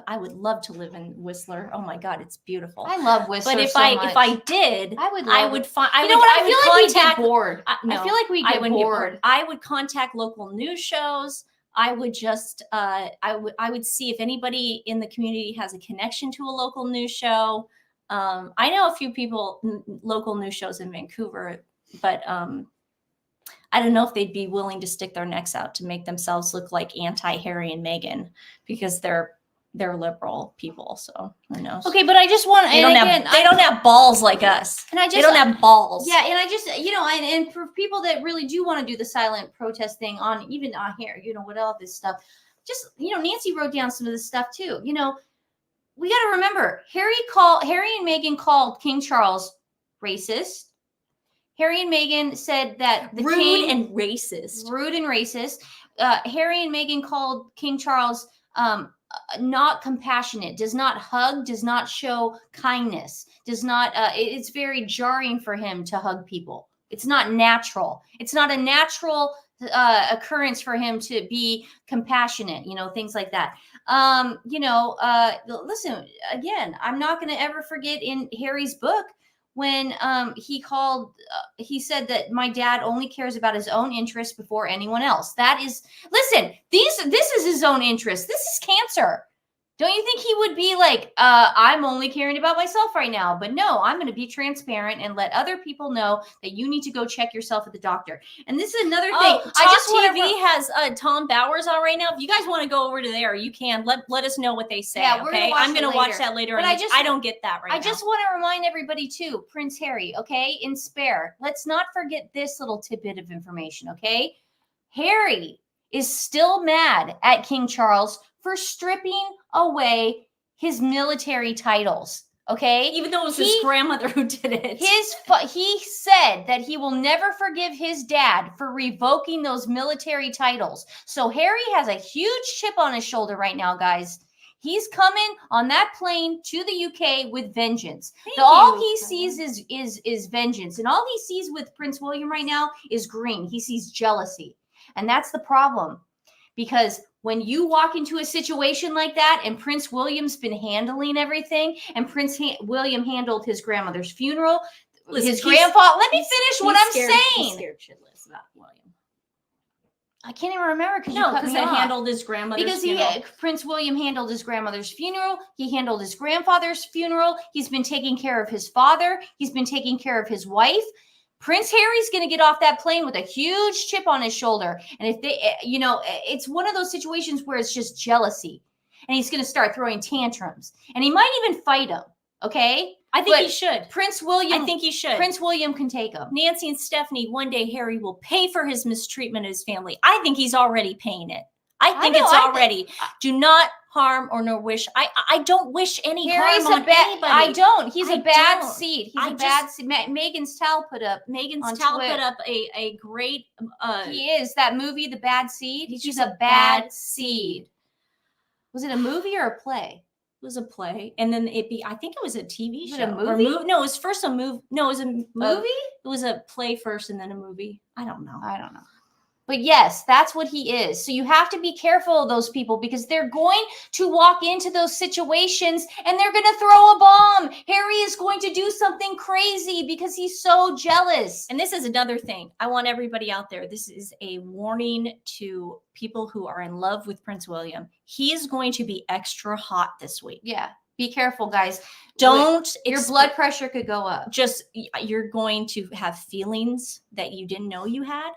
S1: I would love to live in Whistler. Oh my God, it's beautiful.
S2: I love Whistler.
S1: But if I did, I would find.
S2: I feel like we get bored.
S1: No,
S2: I feel like we get bored.
S1: I would contact local news shows. I would just, I would see if anybody in the community has a connection to a local news show. I know a few people, local news shows in Vancouver, but I don't know if they'd be willing to stick their necks out to make themselves look like anti-Harry and Meghan because they're liberal people. So who knows?
S2: Okay, but I just want
S1: they don't have balls like us.
S2: And
S1: they don't have balls.
S2: Yeah, and I just and for people that really do want to do the silent protest thing on even on here, what all this stuff. Just Nancy wrote down some of this stuff too. We got to remember Harry and Meghan called King Charles racist. Harry and Meghan said that the
S1: rude and racist.
S2: Harry and Meghan called King Charles not compassionate, does not hug, does not show kindness, does not. It's very jarring for him to hug people. It's not natural. It's not a natural occurrence for him to be compassionate, things like that. Listen, again, I'm not going to ever forget in Harry's book when he said that my dad only cares about his own interests before anyone else. That is, listen, this is his own interest. This is cancer. Don't you think he would be like, I'm only caring about myself right now? But no, I'm going to be transparent and let other people know that you need to go check yourself at the doctor. And this is another thing.
S1: I just TV has Tom Bowers on right now. If you guys want to go over to there, you can. Let us know what they say.
S2: Yeah,
S1: okay, I'm going to watch that later. But I don't get that right now.
S2: I just want to remind everybody too, Prince Harry, okay, in Spare. Let's not forget this little tidbit of information, okay? Harry is still mad at King Charles for stripping away his military titles, okay?
S1: Even though it was his grandmother who did it.
S2: He said that he will never forgive his dad for revoking those military titles. So Harry has a huge chip on his shoulder right now, guys. He's coming on that plane to the UK with vengeance. All he sees is vengeance. And all he sees with Prince William right now is green. He sees jealousy. And that's the problem. Because when you walk into a situation like that and Prince William's been handling everything and William handled his grandmother's funeral, his grandfather, let me finish what I'm saying.
S1: He's scared shitless about William.
S2: I can't even remember because
S1: he handled his grandmother's funeral.
S2: Prince William handled his grandmother's funeral. He handled his grandfather's funeral. He's been taking care of his father. He's been taking care of his wife. Prince Harry's going to get off that plane with a huge chip on his shoulder. And if they, it's one of those situations where it's just jealousy. And he's going to start throwing tantrums. And he might even fight him. Okay?
S1: I think he should.
S2: Prince William.
S1: I think he should.
S2: Prince William can take him.
S1: Nancy and Stephanie, one day Harry will pay for his mistreatment of his family. I think he's already paying it. I think it's already. Do not harm or nor wish. I don't wish any harm on anybody.
S2: I don't. He's a bad seed. He's a bad seed. Megan's Tal put up.
S1: A great.
S2: He is that movie, The Bad Seed. He's a bad seed. Was it a movie or a play?
S1: It was a play, and then I think it was a TV show.
S2: Was it a movie?
S1: No, it was first a movie. No, it was a movie. It was a play first, and then a movie. I don't know.
S2: But yes, that's what he is. So you have to be careful of those people because they're going to walk into those situations and they're going to throw a bomb. Harry is going to do something crazy because he's so jealous.
S1: And this is another thing. I want everybody out there. This is a warning to people who are in love with Prince William. He is going to be extra hot this week.
S2: Yeah. Be careful, guys.
S1: Your
S2: blood pressure could go up.
S1: You're going to have feelings that you didn't know you had.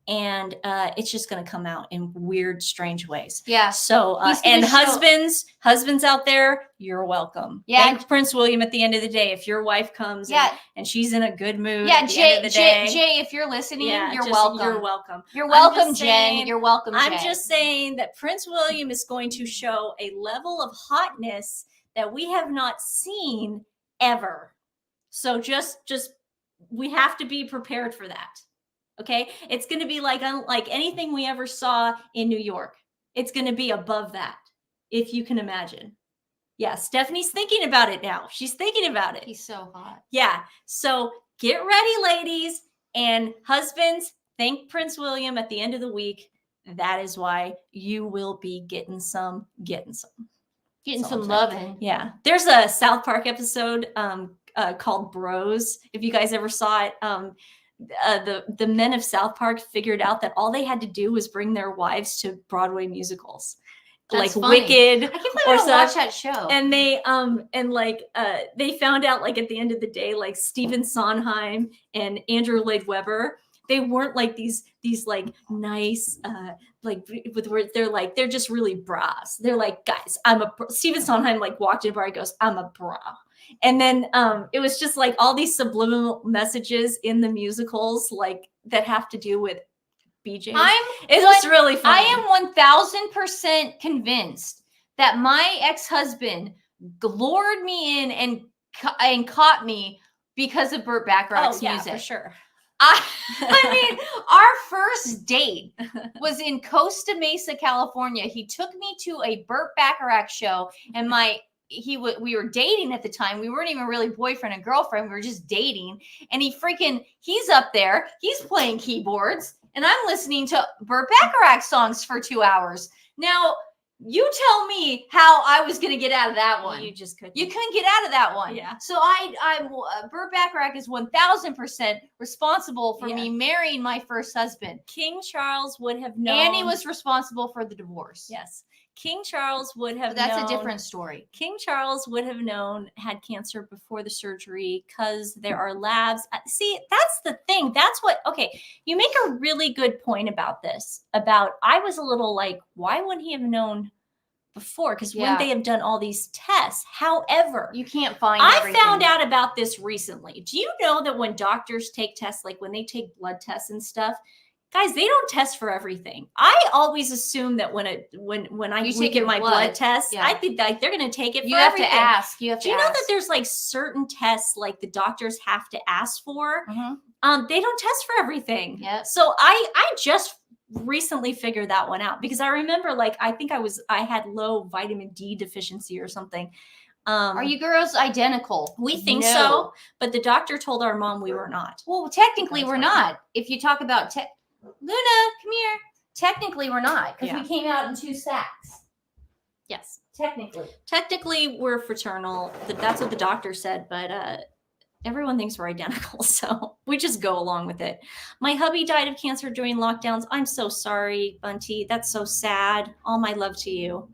S1: And it's just going to come out in weird, strange ways.
S2: Yeah.
S1: So, and husbands out there, you're welcome.
S2: Yeah.
S1: Thank Prince William at the end of the day. If your wife comes and she's in a good mood
S2: yeah,
S1: at the end of the day.
S2: Jay, if you're listening, you're welcome.
S1: You're welcome.
S2: You're welcome, Jen. You're welcome, Jay.
S1: I'm just saying that Prince William is going to show a level of hotness that we have not seen ever. So just we have to be prepared for that. Okay, it's going to be like unlike anything we ever saw in New York. It's going to be above that, if you can imagine. Yeah, Stephanie's thinking about it now. She's thinking about it.
S2: He's so hot.
S1: Yeah, so get ready, ladies and husbands. Thank Prince William at the end of the week. That is why you will be getting some
S2: loving.
S1: Yeah, there's a South Park episode called Bros. If you guys ever saw it. The men of South Park figured out that all they had to do was bring their wives to Broadway musicals.
S2: That's
S1: like
S2: funny.
S1: Wicked.
S2: I can't believe I watch that show.
S1: And they they found out like at the end of the day, like Stephen Sondheim and Andrew Lloyd Webber, they weren't like these like nice they're just really bras. They're like, guys, Stephen Sondheim like walked in a bar and goes, I'm a bra. And then it was just like all these subliminal messages in the musicals like that have to do with BJ. It was really funny.
S2: I am 1000% convinced that my ex-husband lured me in and caught me because of Burt Bacharach's music.
S1: For sure.
S2: I mean, our first date was in Costa Mesa, California. He took me to a Burt Bacharach show, and we were dating at the time. We weren't even really boyfriend and girlfriend. We were just dating. And he's up there. He's playing keyboards. and I'm listening to Burt Bacharach songs for 2 hours. Now, you tell me how I was going to get out of that one.
S1: You just couldn't.
S2: You couldn't get out of that one.
S1: Yeah.
S2: So Burt Bacharach is 1000% responsible for me marrying my first husband.
S1: King Charles would have known.
S2: And he was responsible for the divorce.
S1: Yes. King Charles would have
S2: But that's
S1: known.
S2: a different story.
S1: King Charles would have known had cancer before the surgery because there are labs. See, that's the thing. That's what, okay, you make a really good point about this. I was a little like, why wouldn't he have known before? Because wouldn't they have done all these tests? However,
S2: you can't find
S1: everything. Found out about this recently. Do you know that when doctors take tests, like when they take blood tests and stuff, guys, they don't test for everything. I always assume that when I get my blood test, I think like they're going to take it for everything.
S2: You have to ask.
S1: Do you know that there's like certain tests like the doctors have to ask for? They don't test for everything.
S2: Yeah.
S1: So I just recently figured that one out because I remember like I think I had low vitamin D deficiency or something.
S2: Are you girls identical?
S1: We think so, but the doctor told our mom we were not.
S2: Well, technically we're not. If you talk about Luna, come here. Technically, we're not because we came out in 2 sacks.
S1: Yes.
S2: Technically,
S1: we're fraternal. That's what the doctor said, but everyone thinks we're identical, so we just go along with it. My hubby died of cancer during lockdowns. I'm so sorry, Bunty. That's so sad. All my love to you.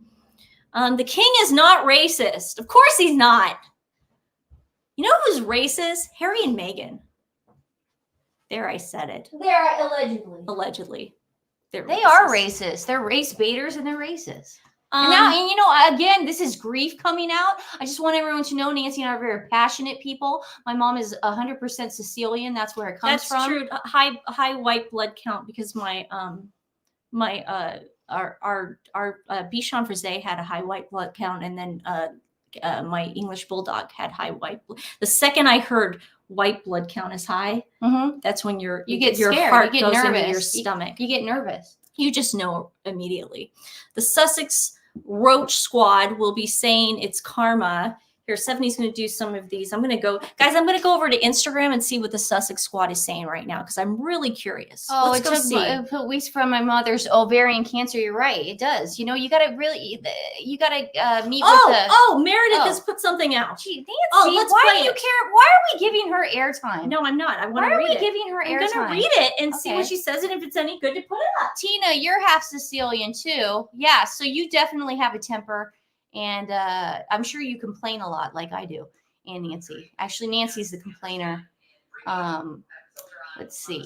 S1: The king is not racist. Of course he's not. You know who's racist? Harry and Meghan. There, I said it.
S2: They're allegedly.
S1: Allegedly.
S2: They are racist. They're race baiters and they're racist. And you know, again, this is grief coming out. I just want everyone to know Nancy and I are very passionate people. My mom is 100% Sicilian. That's where it comes from.
S1: That's true. High white blood count because our Bichon Frise had a high white blood count, and then my English Bulldog had high white. The second I heard white blood count is high, that's when you get your
S2: scared.
S1: heart
S2: You get
S1: goes
S2: nervous.
S1: into your stomach.
S2: You get nervous.
S1: You just know immediately. The Sussex Roach Squad will be saying it's karma. Here, Stephanie's going to do some of these. I'm going to go over to Instagram and see what the Sussex Squad is saying right now because I'm really curious.
S2: Oh,
S1: Let's go see.
S2: It took weeks from my mother's ovarian cancer. You're right. It does. You know, you got to meet with the.
S1: Meredith has put something out.
S2: Gee, Nancy, why do you care? Why are we giving her airtime?
S1: No, I'm not. I want to read it.
S2: Why are we giving her airtime?
S1: I'm going to read it and see what she says and if it's any good to put it up.
S2: Tina, you're half Sicilian too. Yeah, so you definitely have a temper. And I'm sure you complain a lot like I do. And Nancy. Actually, Nancy's the complainer. Let's see.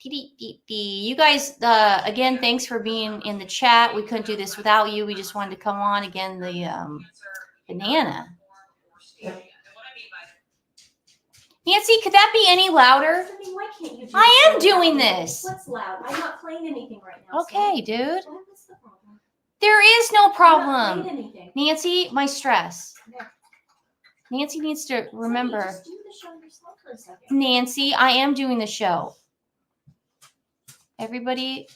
S2: You guys, again, thanks for being in the chat. We couldn't do this without you. We just wanted to come on. Again, the banana. Nancy, could that be any louder?
S1: Why can't you do
S2: I am doing this.
S1: What's loud? I'm not playing anything right now.
S2: Okay, dude.
S1: What's the problem?
S2: There is no problem.
S1: I'm not playing anything.
S2: Nancy, my stress.
S1: Okay.
S2: Nancy needs to remember.
S1: Just do the show yourself for a second.
S2: Nancy, I am doing the show. Everybody,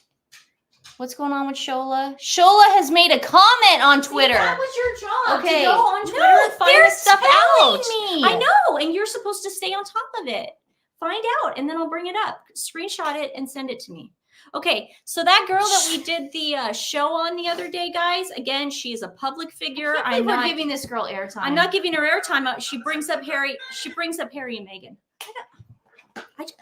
S2: what's going on with Shola? Shola has made a comment on Twitter.
S1: That was your job.
S2: Okay.
S1: To go on Twitter and find this stuff out.
S2: Me.
S1: I know, and you're supposed to stay on top of it. Find out, and then I'll bring it up. Screenshot it and send it to me. Okay, so that girl that we did the show on the other day, guys, again, she is a public figure.
S2: I'm not giving this girl airtime.
S1: I'm not giving her airtime. She brings up Harry. She brings up Harry and Meghan.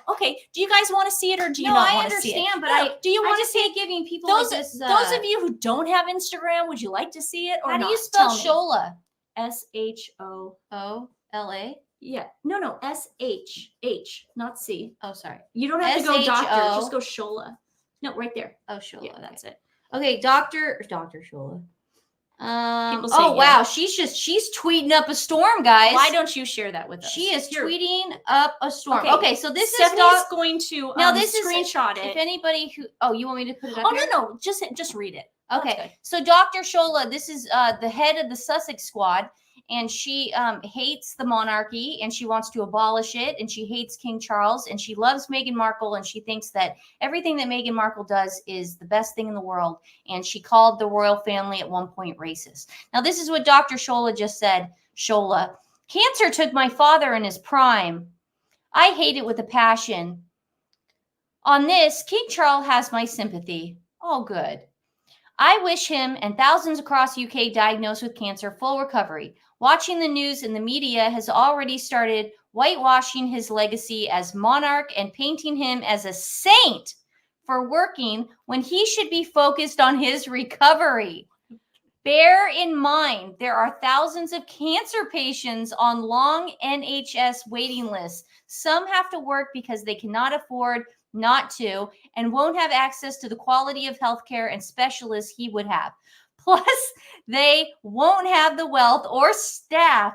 S1: Okay, do you guys want to see it or do you not want to see it?
S2: I understand, but
S1: do you want to see
S2: it? Giving people
S1: those
S2: like this,
S1: those of you who don't have Instagram, would you like to see it or
S2: how
S1: not?
S2: do you spell
S1: Tell me.
S2: Shola? SHOLA?
S1: Yeah, no, SH, not C.
S2: Oh, sorry.
S1: You don't have to go doctor. Just go Shola. No, right there.
S2: Oh, Shola.
S1: Yeah, that's it.
S2: Okay, Dr. Shola.
S1: Say
S2: wow, she's tweeting up a storm, guys.
S1: Why don't you share that with us?
S2: She is tweeting up a storm. Okay, so this
S1: Stephanie's going to
S2: now this
S1: screenshot
S2: is,
S1: it.
S2: If anybody who you want me to put it up?
S1: Oh
S2: here?
S1: no, just read it.
S2: Okay, so Dr. Shola, this is the head of the Sussex Squad, and she hates the monarchy and she wants to abolish it, and she hates King Charles, and she loves Meghan Markle, and she thinks that everything that Meghan Markle does is the best thing in the world, and she called the royal family at one point racist. Now, this is what Dr. Shola just said. Shola, cancer took my father in his prime. I hate it with a passion. On this, King Charles has my sympathy. Oh, good. I wish him and thousands across UK diagnosed with cancer full recovery. Watching the news and the media has already started whitewashing his legacy as monarch and painting him as a saint for working when he should be focused on his recovery. Bear in mind, there are thousands of cancer patients on long NHS waiting lists. Some have to work because they cannot afford not to and won't have access to the quality of healthcare and specialists he would have. Plus, they won't have the wealth or staff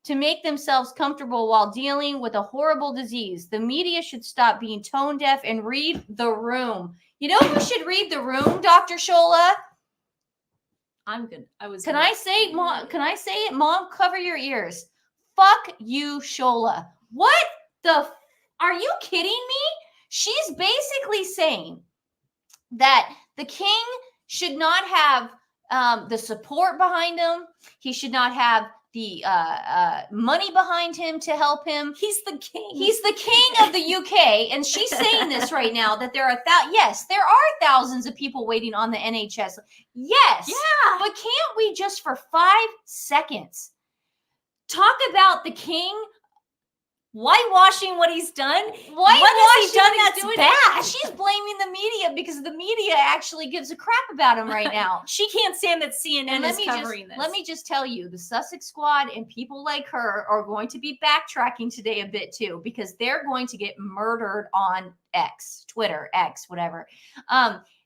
S2: to make themselves comfortable while dealing with a horrible disease. The media should stop being tone deaf and read the room. You know who should read the room, Dr. Shola?
S1: I'm good.
S2: Can I say it? Mom, cover your ears. Fuck you, Shola. What the? Are you kidding me? She's basically saying that the king should not have the support behind him. He should not have the money behind him to help him.
S1: He's the king.
S2: He's the king of the UK, and she's saying this right now that there are yes, there are thousands of people waiting on the NHS. Yes,
S1: Yeah.
S2: but can't we just for 5 seconds talk about the king?
S1: Whitewashing what he's done.
S2: What
S1: has he done that's bad?
S2: She's blaming the media because the media actually gives a crap about him right now.
S1: She can't stand that CNN is covering this.
S2: Let me just tell you, the Sussex Squad and people like her are going to be backtracking today a bit too, because they're going to get murdered on X, Twitter, X, whatever.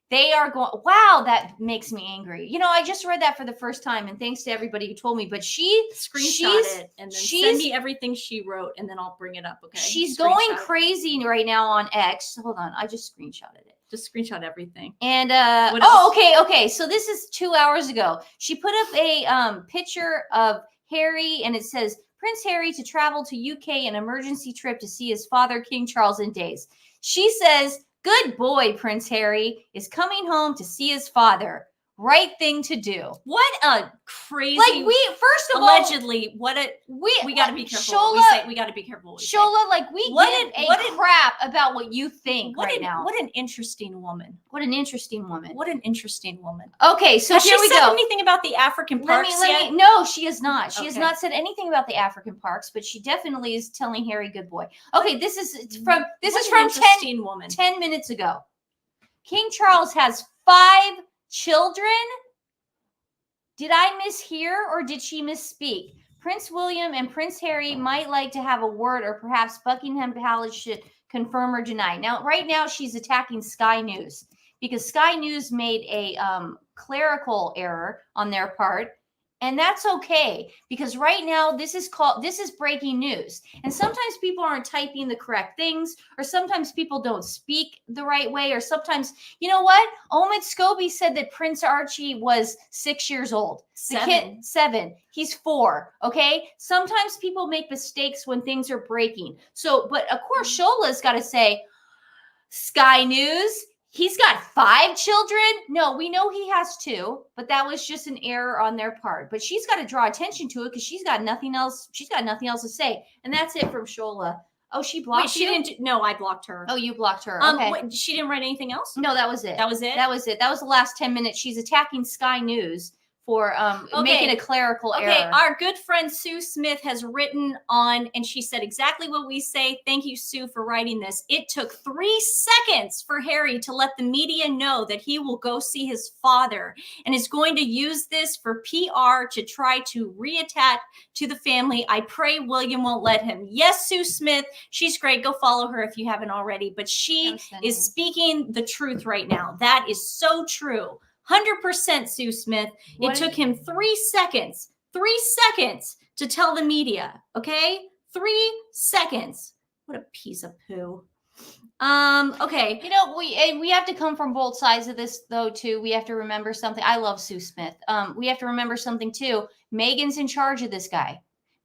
S2: They are going, wow, that makes me angry. You know, I just read that for the first time, and thanks to everybody who told me, but
S1: screenshot it and then send me everything she wrote, and then I'll bring it up, okay?
S2: She's going crazy right now on X. Hold on, I just screenshotted it.
S1: Just screenshot everything.
S2: And okay. So this is 2 hours ago. She put up a picture of Harry, and it says, Prince Harry to travel to UK, an emergency trip to see his father, King Charles, in days. She says, good boy, Prince Harry is coming home to see his father. Right thing to do.
S1: What a crazy.
S2: Like first of
S1: allegedly, we got to be careful.
S2: Shola,
S1: we got to be careful.
S2: Shola, like we give a crap about what you think right now.
S1: What an interesting woman.
S2: What an interesting woman.
S1: What an interesting woman.
S2: Okay, so
S1: has
S2: here we go.
S1: Has she said anything about the African parks yet?
S2: No, she has not. She has not said anything about the African parks, but she definitely is telling Harry good boy. Okay, this is from 10 minutes ago. King Charles has 5 children. Did I mishear or did she misspeak? Prince William and Prince Harry might like to have a word, or perhaps Buckingham Palace should confirm or deny. Now, right now, she's attacking Sky News because Sky News made a clerical error on their part. And that's okay, because right now this is breaking news. And sometimes people aren't typing the correct things, or sometimes people don't speak the right way, or sometimes, you know what? Omid Scobie said that Prince Archie was 6 years old.
S1: 7.
S2: 7. He's 4. Okay. Sometimes people make mistakes when things are breaking. So, but of course, Shola's got to say, Sky News, he's got 5 children. No, we know he has 2, but that was just an error on their part. But she's got to draw attention to it because she's got nothing else. She's got nothing else to say. And that's it from Shola. Oh, she blocked you?
S1: She didn't. No, I blocked her.
S2: Oh, you blocked her. Okay.
S1: She didn't write anything else?
S2: No, that was it.
S1: That was it?
S2: That was it. That was the last 10 minutes. She's attacking Sky News for making a clerical error.
S1: Okay, our good friend Sue Smith has written on, and she said exactly what we say. Thank you, Sue, for writing this. It took 3 seconds for Harry to let the media know that he will go see his father and is going to use this for PR to try to reattach to the family. I pray William won't let him. Yes, Sue Smith, she's great. Go follow her if you haven't already. But she is speaking the truth right now. That is so true. 100% Sue Smith. It took him 3 seconds to tell the media. Okay, 3 seconds. What a piece of poo. Okay.
S2: You know, we have to come from both sides of this though too. We have to remember something. I love Sue Smith. We have to remember something too. Meghan's in charge of this guy.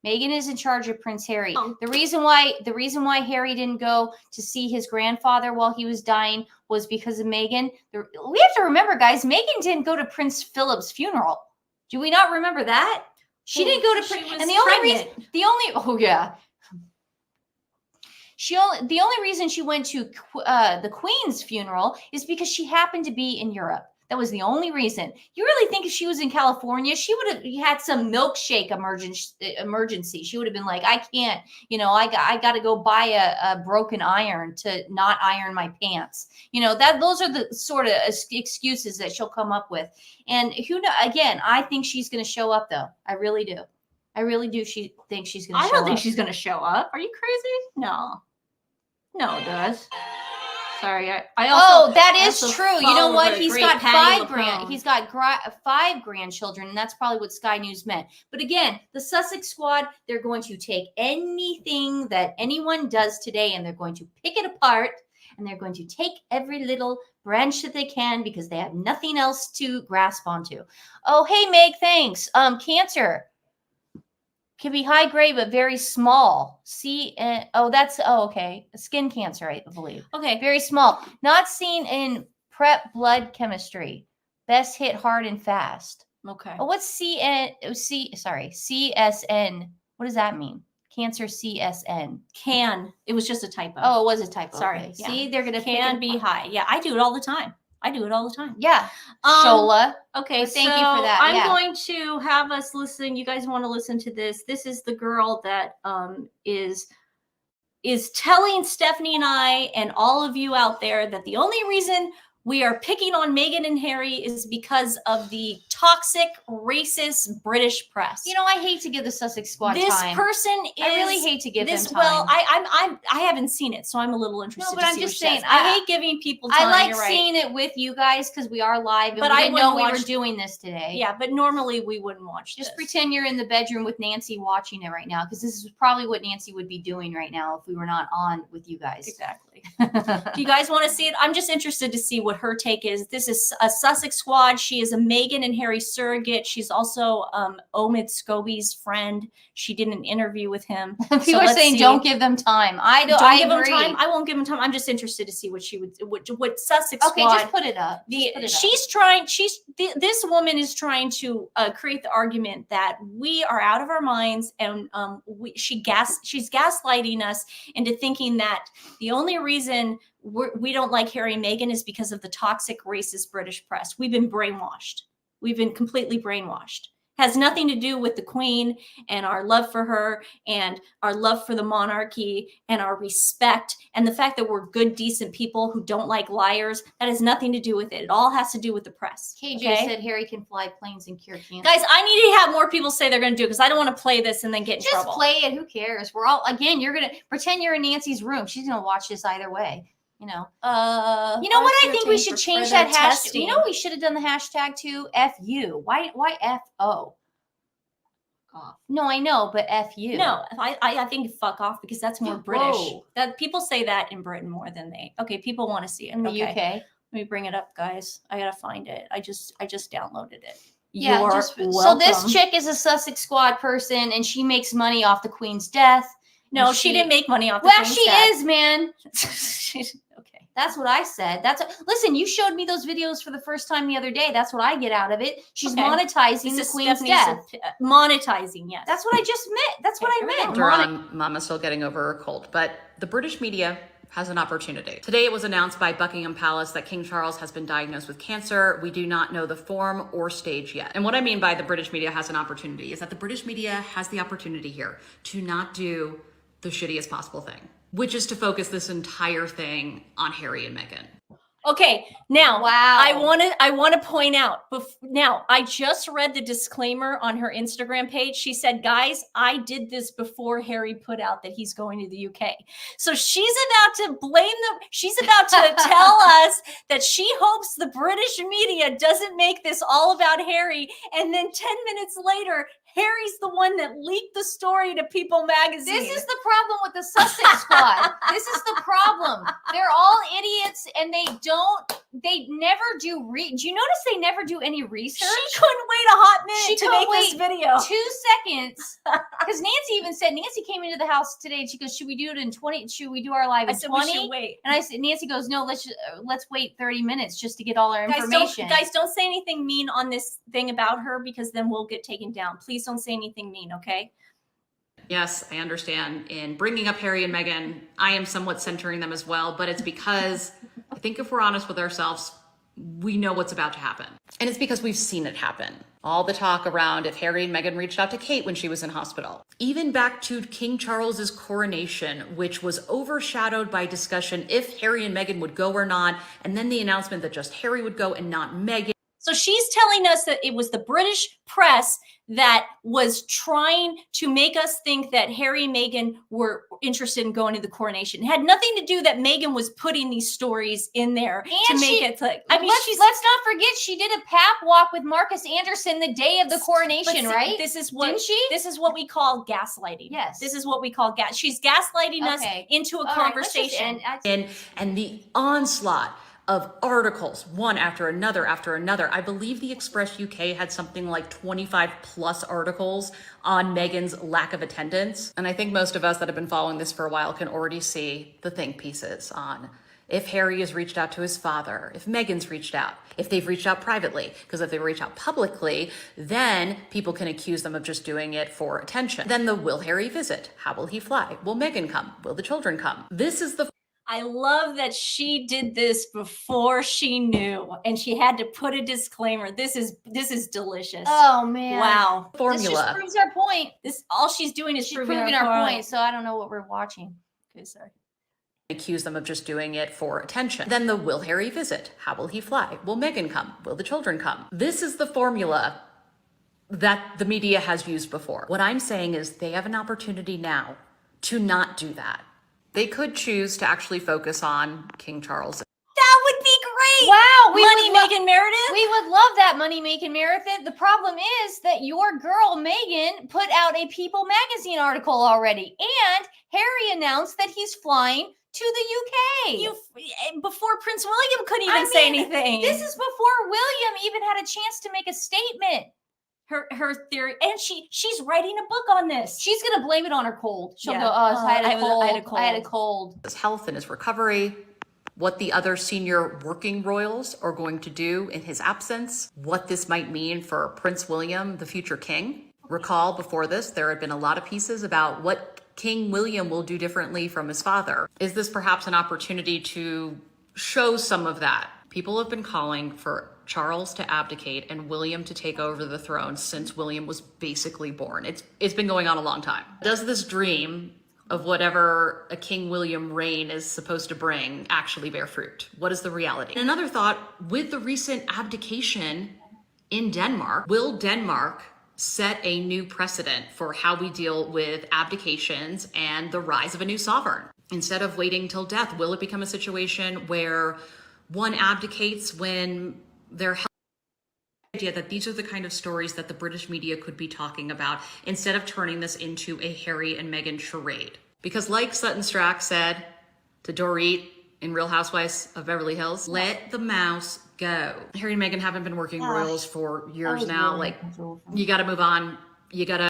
S2: Meghan is in charge of Prince Harry.
S1: Oh.
S2: The reason why Harry didn't go to see his grandfather while he was dying was because of Meghan. We have to remember, guys, Meghan didn't go to Prince Philip's funeral. Do we not remember that? She didn't go to Prince. And the only reason, The only reason she went to the Queen's funeral is because she happened to be in Europe. That was the only reason. You really think if she was in California, she would have had some milkshake emergency. She would have been like, I can't, I got to go buy a broken iron to not iron my pants. Those are the sort of excuses that she'll come up with. And again, I think she's going to show up though. I really do. I really do. She thinks she's going to show up.
S1: I don't think she's going to show up. Are you crazy? No, it does. Sorry, I also.
S2: That is true. You know what?
S1: He's
S2: Got 5 grandchildren, and that's probably what Sky News meant. But again, the Sussex Squad, they're going to take anything that anyone does today, and they're going to pick it apart, and they're going to take every little branch that they can because they have nothing else to grasp onto. Oh, hey, Meg, thanks. Cancer can be high grade but very small. Okay. Skin cancer, I believe.
S1: Okay.
S2: Very small. Not seen in prep blood chemistry. Best hit hard and fast.
S1: Okay.
S2: Oh, what's CSN? What does that mean? Cancer CSN.
S1: It was just a typo.
S2: Oh, it was a typo.
S1: Sorry.
S2: Okay.
S1: Yeah.
S2: See, they're gonna
S1: can be high. Yeah, I do it all the time.
S2: Yeah. Shola.
S1: Okay,
S2: thank you for that.
S1: I'm going to have us listen. You guys want to listen to this? This is the girl that is telling Stephanie and I and all of you out there that the only reason we are picking on Meghan and Harry is because of the toxic, racist British press.
S2: I hate to give the Sussex Squad
S1: this
S2: time.
S1: person is.
S2: I really hate to give them time.
S1: Well, I haven't seen it, so I'm a little interested.
S2: No, but I'm just saying.
S1: I hate giving people time.
S2: I like seeing it with you guys because we are live, and we didn't know we were doing this today.
S1: Yeah, but normally we wouldn't watch this.
S2: Just pretend you're in the bedroom with Nancy watching it right now, because this is probably what Nancy would be doing right now if we were not on with you guys.
S1: Exactly. Do you guys want to see it? I'm just interested to see what her take is. This is a Sussex Squad. She is a Meghan and Harry surrogate. She's also Omid Scobie's friend. She did an interview with him.
S2: People are saying don't give them time. I
S1: give them time. I won't give them time. I'm just interested to see what she would what Sussex Squad.
S2: Okay, just put it up.
S1: This woman is trying to create the argument that we are out of our minds, and she's gaslighting us into thinking that the only reason we don't like Harry and Meghan is because of the toxic, racist British press. We've been brainwashed. We've been completely brainwashed. Has nothing to do with the Queen and our love for her and our love for the monarchy and our respect and the fact that we're good, decent people who don't like liars. That has nothing to do with it. It all has to do with the press.
S2: KJ said Harry can fly planes and cure cancer.
S1: Guys, I need to have more people say they're going to do it because I don't want to play this and then get in trouble.
S2: Just play it. Who cares? We're all, again, you're going to pretend you're in Nancy's room. She's going to watch this either way. You know what? I think we should change that hashtag. You know what we should have done the hashtag to? FU. Why FO? Off. No, I know, but FU.
S1: No, I think fuck off because that's more British. That people say that in Britain more than they. Okay, people want to see it
S2: in the UK.
S1: Let me bring it up, guys. I gotta find it. I just downloaded it.
S2: Yeah. So this chick is a Sussex Squad person, and she makes money off the Queen's death.
S1: No, she didn't make money off the Queen's death.
S2: Well, she is, man. Okay. That's what I said. Listen, you showed me those videos for the first time the other day. That's what I get out of it. She's monetizing the Queen's death.
S1: Monetizing, yes.
S2: That's what I just meant. That's what I meant.
S3: Mama's still getting over her cold, but the British media has an opportunity. Today it was announced by Buckingham Palace that King Charles has been diagnosed with cancer. We do not know the form or stage yet. And what I mean by the British media has an opportunity is that the British media has the opportunity here to not do the shittiest possible thing, which is to focus this entire thing on Harry and Meghan.
S1: Okay, now
S2: wow.
S1: I want to point out. Now I just read the disclaimer on her Instagram page. She said, "Guys, I did this before Harry put out that he's going to the UK." So she's about to blame them. She's about to tell us that she hopes the British media doesn't make this all about Harry. And then 10 minutes later, Harry's the one that leaked the story to People magazine.
S2: This is the problem with the Sussex Squad. This is the problem. They're all idiots, and they never do do you notice they never do any research?
S1: She couldn't wait a hot minute to make this video.
S2: 2 seconds. Because Nancy even said, Nancy came into the house today and she goes, should we do it in 20? Should we do our live in 20?
S1: We should wait.
S2: And I said, Nancy goes, no, let's wait 30 minutes just to get all our information.
S1: Guys, don't say anything mean on this thing about her because then we'll get taken down. Please don't say anything mean, okay?
S3: Yes, I understand. In bringing up Harry and Meghan, I am somewhat centering them as well, but it's because I think if we're honest with ourselves, we know what's about to happen. And it's because we've seen it happen. All the talk around if Harry and Meghan reached out to Kate when she was in hospital. Even back to King Charles's coronation, which was overshadowed by discussion if Harry and Meghan would go or not, and then the announcement that just Harry would go and not Meghan.
S1: So she's telling us that it was the British press that was trying to make us think that Harry and Meghan were interested in going to the coronation. It had nothing to do that Meghan was putting these stories in there to make it like, I mean,
S2: let's not forget she did a pap walk with Marcus Anderson the day of the coronation, right?
S1: This is what,
S2: didn't she?
S1: This is what we call gaslighting.
S2: Yes.
S1: This is what we call gas. She's gaslighting us into a conversation.
S3: And the onslaught of articles, one after another after another. I believe the Express UK had something like 25 plus articles on Meghan's lack of attendance. And I think most of us that have been following this for a while can already see the think pieces on if Harry has reached out to his father, if Meghan's reached out, if they've reached out privately. Because if they reach out publicly, then people can accuse them of just doing it for attention. Then the will Harry visit? How will he fly? Will Meghan come? Will the children come? This is the
S1: I love that she did this before she knew, and she had to put a disclaimer. This is delicious.
S2: Oh man!
S1: Wow.
S3: formula.
S2: This just proves our point.
S1: This all she's doing is
S2: She's
S1: proving
S2: our point. So I don't know what we're watching.
S1: Okay, sorry.
S3: Accuse them of just doing it for attention. Then the will Harry visit? How will he fly? Will Meghan come? Will the children come? This is the formula that the media has used before. What I'm saying is they have an opportunity now to not do that. They could choose to actually focus on King Charles.
S1: That would be great.
S2: Wow,
S1: Money-making Meredith.
S2: We would love that money-making Meredith. The problem is that your girl Meghan put out a People magazine article already, and Harry announced that he's flying to the UK.
S1: Before Prince William couldn't even say anything.
S2: This is before William even had a chance to make a statement.
S1: Her theory, and she's writing a book on this.
S2: She's gonna blame it on her cold. She'll
S1: Yeah.
S2: go, "Oh, I had a cold.
S1: I had a cold."
S3: His health and his recovery, what the other senior working royals are going to do in his absence, what this might mean for Prince William, the future king. Recall before this, there had been a lot of pieces about what King William will do differently from his father. Is this perhaps an opportunity to show some of that? People have been calling for Charles to abdicate and William to take over the throne since William was basically born. It's been going on a long time. Does this dream of whatever a King William reign is supposed to bring actually bear fruit? What is the reality? And another thought, with the recent abdication in Denmark, will Denmark set a new precedent for how we deal with abdications and the rise of a new sovereign? Instead of waiting till death, will it become a situation where one abdicates when they're idea that these are the kind of stories that the British media could be talking about instead of turning this into a Harry and Meghan charade? Because like Sutton Strack said to Dorit in Real Housewives of Beverly Hills, let the mouse go. Harry and Meghan haven't been working royals for years now. Like, you got to move on. You got to.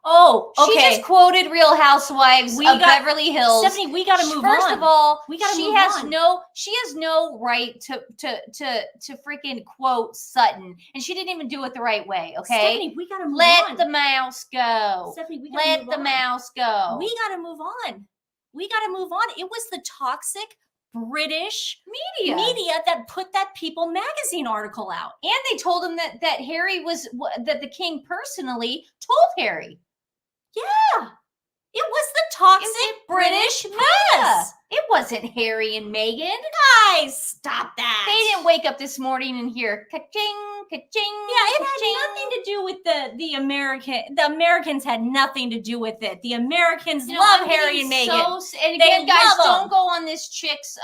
S1: Oh, okay.
S2: She just quoted Real Housewives of Beverly Hills.
S1: Stephanie, we got to move on.
S2: First of all,
S1: we got to move on.
S2: She has no right to freaking quote Sutton, and she didn't even do it the right way. Okay,
S1: Stephanie, we got to move on.
S2: Let the mouse go.
S1: Stephanie, we got to move on.
S2: Let the mouse go.
S1: We got to move on. We got to move on. It was the toxic British media that put that People magazine article out,
S2: and they told him that Harry was that the king personally told Harry.
S1: Yeah, it was the toxic British press.
S2: It wasn't Harry and Meghan.
S1: Guys, stop that.
S2: They didn't wake up this morning and hear ka-ching, ka-ching.
S1: Yeah, it had nothing to do with the American. The Americans had nothing to do with it. The Americans love Harry and Meghan.
S2: And again, guys, don't go on this chick's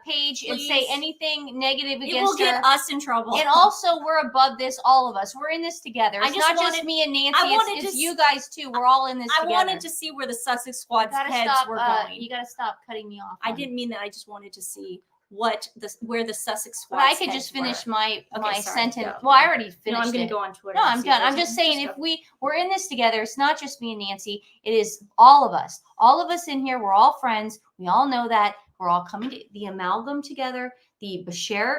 S2: page and say anything negative against her.
S1: It will get us in trouble.
S2: And also, we're above this, all of us. We're in this together. It's not just me and Nancy. It's you guys too. We're all in this together.
S1: I wanted to see where the Sussex Squad's heads were going.
S2: You got to stop cutting me off.
S1: I didn't mean that. I just wanted to see where the Sussex Squad.
S2: But I could just finish my sentence.
S1: Yeah.
S2: Well, I already finished.
S1: No, I'm going to go on Twitter.
S2: No, I'm done. I'm just saying, if we're in this together, it's not just me and Nancy. It is all of us. All of us in here. We're all friends. We all know that. We're all coming to the amalgam together. The Bashir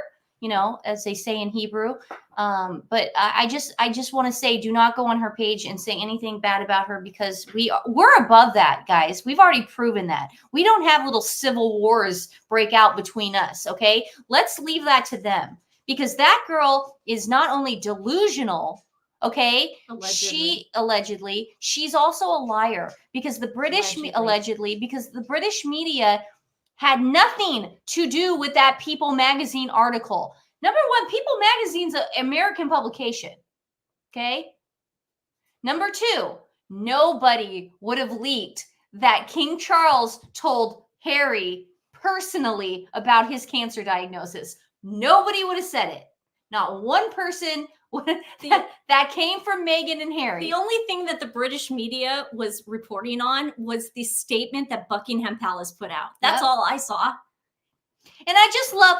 S2: as they say in Hebrew. But I just want to say, do not go on her page and say anything bad about her, because we're above that, guys. We've already proven that. We don't have little civil wars break out between us. Okay, let's leave that to them, because that girl is not only delusional. Okay, allegedly, she's also a liar, because the British because the British media had nothing to do with that People magazine article. Number one, People magazine's an American publication. Okay. Number two, nobody would have leaked that King Charles told Harry personally about his cancer diagnosis. Nobody would have said it. Not one person that came from Meghan and Harry.
S1: The only thing that the British media was reporting on was the statement that Buckingham Palace put out. That's all I saw.
S2: And I just love,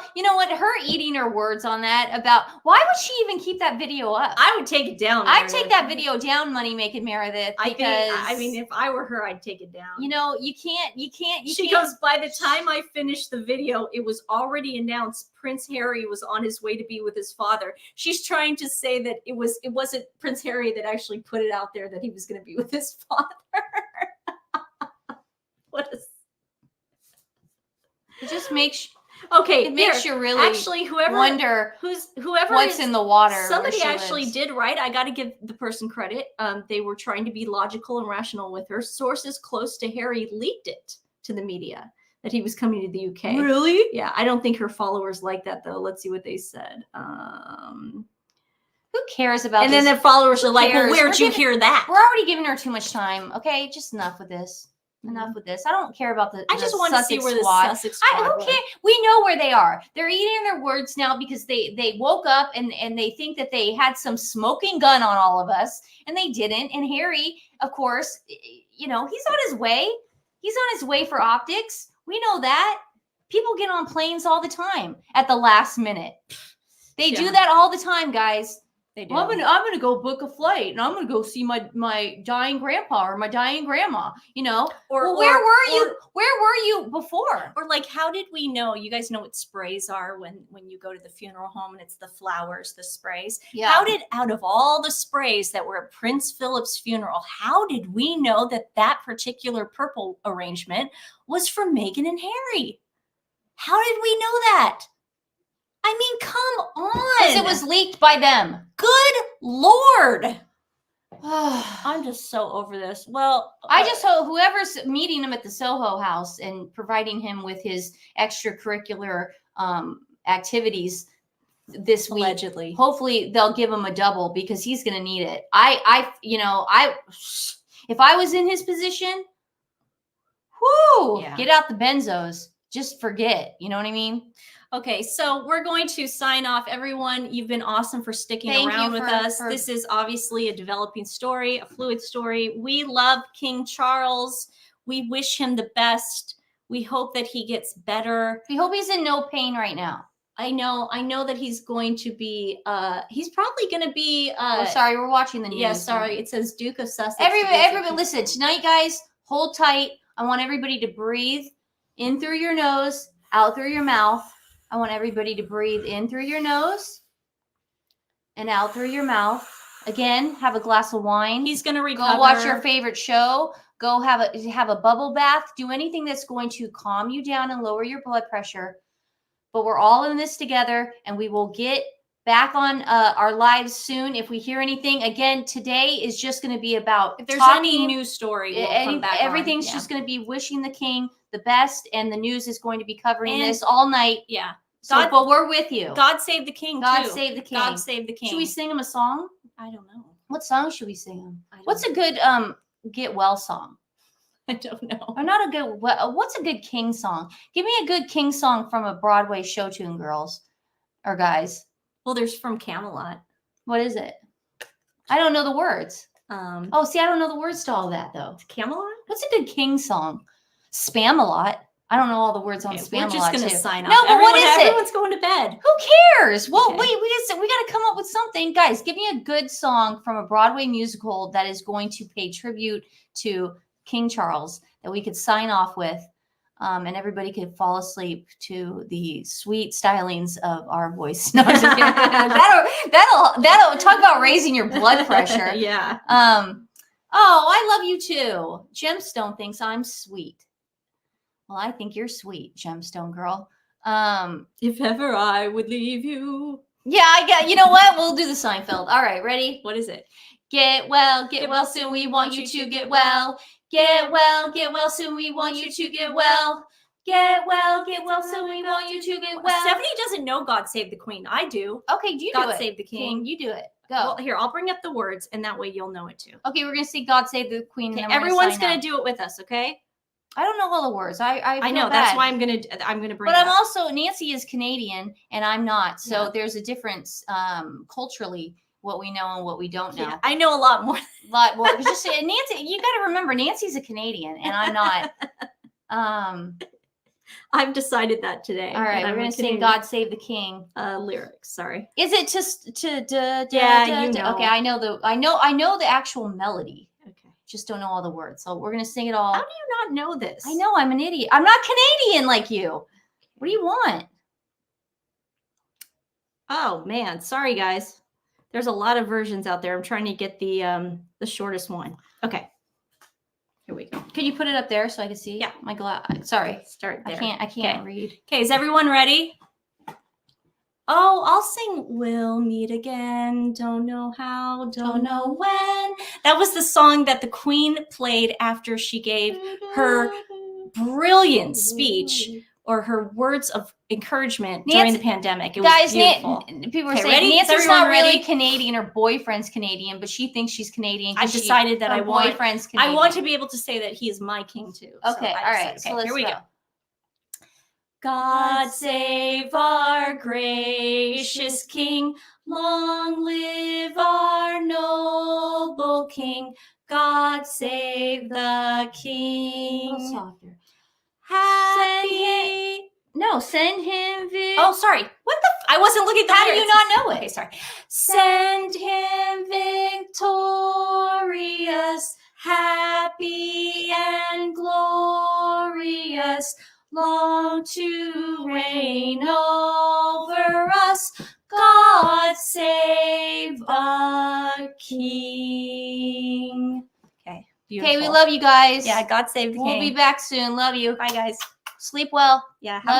S2: her eating her words on that about, why would she even keep that video up?
S1: I would take it down.
S2: I'd take that video down, Money Making Meredith, because
S1: I mean, if I were her, I'd take it down.
S2: You can't.
S1: She goes, by the time I finished the video, it was already announced Prince Harry was on his way to be with his father. She's trying to say that it wasn't Prince Harry that actually put it out there that he was going to be with his father.
S2: It just makes
S1: it
S2: makes you really
S1: actually
S2: wonder
S1: whoever
S2: what's in the water.
S1: Somebody actually did right. I got to give the person credit. They were trying to be logical and rational with her. Sources close to Harry leaked it to the media that he was coming to the UK.
S2: Really?
S1: Yeah, I don't think her followers like that though. Let's see what they said.
S2: Who cares about?
S1: And then the followers are like, "Well, where'd you hear that?"
S2: We're already giving her too much time. Okay, just enough with this. Enough with this. I don't care about the.
S1: I just want
S2: to
S1: see where the Sussex squad.
S2: Who cares? We know where they are. They're eating their words now, because they woke up and they think that they had some smoking gun on all of us, and they didn't. And Harry, of course, he's on his way. He's on his way for optics. We know that. People get on planes all the time at the last minute. They do that all the time, guys. They do. Well, I'm gonna go book a flight, and I'm gonna go see my dying grandpa or my dying grandma. Where were you before?
S1: Or like, how did we know? You guys know what sprays are when you go to the funeral home, and it's the flowers, the sprays. Yeah. How did, out of all the sprays that were at Prince Philip's funeral, how did we know that particular purple arrangement was for Meghan and Harry? How did we know that? I mean, come on.
S2: Because it was leaked by them.
S1: Good Lord. I'm just so over this. Well,
S2: I just hope whoever's meeting him at the Soho House and providing him with his extracurricular activities this week,
S1: allegedly,
S2: hopefully they'll give him a double, because he's going to need it. If I was in his position, get out the benzos. Just forget. You know what I mean?
S1: Okay, so we're going to sign off. Everyone, you've been awesome for sticking around with us. This is obviously a developing story, a fluid story. We love King Charles. We wish him the best. We hope that he gets better.
S2: We hope he's in no pain right now.
S1: I know that he's going to be, he's probably going to be.
S2: Sorry, we're watching the news.
S1: Yeah, sorry. It says Duke of Sussex.
S2: Everybody, listen, tonight, guys, hold tight. I want everybody to breathe in through your nose, out through your mouth. I want everybody to breathe in through your nose and out through your mouth. Again, have a glass of wine.
S1: He's going to recover.
S2: Go watch your favorite show. Go have a bubble bath. Do anything that's going to calm you down and lower your blood pressure. But we're all in this together, and we will get back on our lives soon. If we hear anything, again, today is just going to be about
S1: if there's any news story, we'll come back
S2: everything's just going to be wishing the king the best, and the news is going to be covering this all night.
S1: Yeah.
S2: But we're with you.
S1: God save the king.
S2: God save the king.
S1: God save the king.
S2: Should we sing him a song?
S1: I don't know.
S2: What song should we sing him? What's a good get well song?
S1: I don't know.
S2: Or not a good. What's a good king song? Give me a good king song from a Broadway show tune, girls or guys.
S1: Well, there's from Camelot.
S2: What is it? I don't know the words. I don't know the words to all that though.
S1: Camelot?
S2: What's a good king song? Spam-a-lot. I don't know all the words on Spam-a-lot.
S1: We're just going to sign off.
S2: No, but what is it?
S1: Everyone's going to bed.
S2: Who cares? Well, okay. Wait, we got to come up with something. Guys, give me a good song from a Broadway musical that is going to pay tribute to King Charles that we could sign off with. and everybody could fall asleep to the sweet stylings of our voice. No, I'm just kidding. that'll talk about raising your blood pressure.
S1: Yeah.
S2: Oh, I love you too. Gemstone thinks I'm sweet. Well, I think you're sweet, Gemstone girl.
S1: If ever I would leave you.
S2: Yeah, I get. You know what? We'll do the Seinfeld. All right, ready?
S1: What is it?
S2: Get well soon. We want you to get well. Get well soon. We want you to get well. Get well soon. We want you to get well.
S1: Stephanie doesn't know God Save the Queen. I do.
S2: Okay, do you
S1: God
S2: do it?
S1: Save the King.
S2: You do it. Go.
S1: Well, here, I'll bring up the words, and that way you'll know it too.
S2: Okay, we're gonna see God Save the Queen.
S1: Okay,
S2: and then we're
S1: everyone's
S2: sign
S1: gonna
S2: out.
S1: do it with us, okay?
S2: I don't know all the words. I
S1: know.
S2: feel
S1: That's
S2: bad.
S1: why I'm gonna bring.
S2: But
S1: it
S2: I'm
S1: up.
S2: also Nancy is Canadian and I'm not, so
S1: Yeah.
S2: there's a difference culturally what we know and what we don't know.
S1: Yeah, I know a lot more.
S2: Lot more. Just say, Nancy, you got to remember Nancy's a Canadian and I'm not.
S1: I've decided that today.
S2: All right,
S1: and
S2: we're
S1: I'm
S2: gonna sing
S1: Canadian.
S2: "God Save the King."
S1: Lyrics. Sorry.
S2: Is it
S1: Yeah, you know.
S2: Okay, I know the actual melody.
S1: Okay.
S2: Just don't know all the words. So we're gonna sing it all.
S1: How do you not know this?
S2: I know I'm an idiot. I'm not Canadian like you. What do you want?
S1: Oh man, sorry guys. There's a lot of versions out there. I'm trying to get the shortest one. Okay. Here we go.
S2: Could you put it up there so I can see?
S1: Yeah.
S2: My Sorry.
S1: Start there.
S2: I can't read.
S1: Okay, is everyone ready? Oh, I'll sing We'll Meet Again. Don't know how, don't know when. That was the song that the Queen played after she gave her brilliant speech or her words of encouragement during the pandemic. It was beautiful.
S2: People are
S1: Okay,
S2: saying
S1: ready? Is
S2: Nancy's not
S1: everyone
S2: really
S1: ready?
S2: Canadian. Her boyfriend's Canadian, but she thinks she's Canadian.
S1: I've decided that
S2: her boyfriend's Canadian.
S1: I want to be able to say that he is my king too.
S2: Okay, all right.
S1: Okay,
S2: So let's
S1: here we
S2: go.
S1: go. God save our gracious King. Long live our noble King. God save the
S2: A little
S1: King.
S2: softer.
S1: Happy.
S2: Send him.
S1: Oh, sorry. What the? I wasn't looking at the
S2: How do you
S1: lyrics.
S2: not know it?
S1: Okay, sorry. Send him victorious, happy and glorious, long to reign over us. God save the King. Okay, beautiful.
S2: Okay, we love you guys.
S1: Yeah, God save the King.
S2: We'll be back soon. Love you.
S1: Bye, guys.
S2: Sleep well.
S1: Yeah.
S2: Love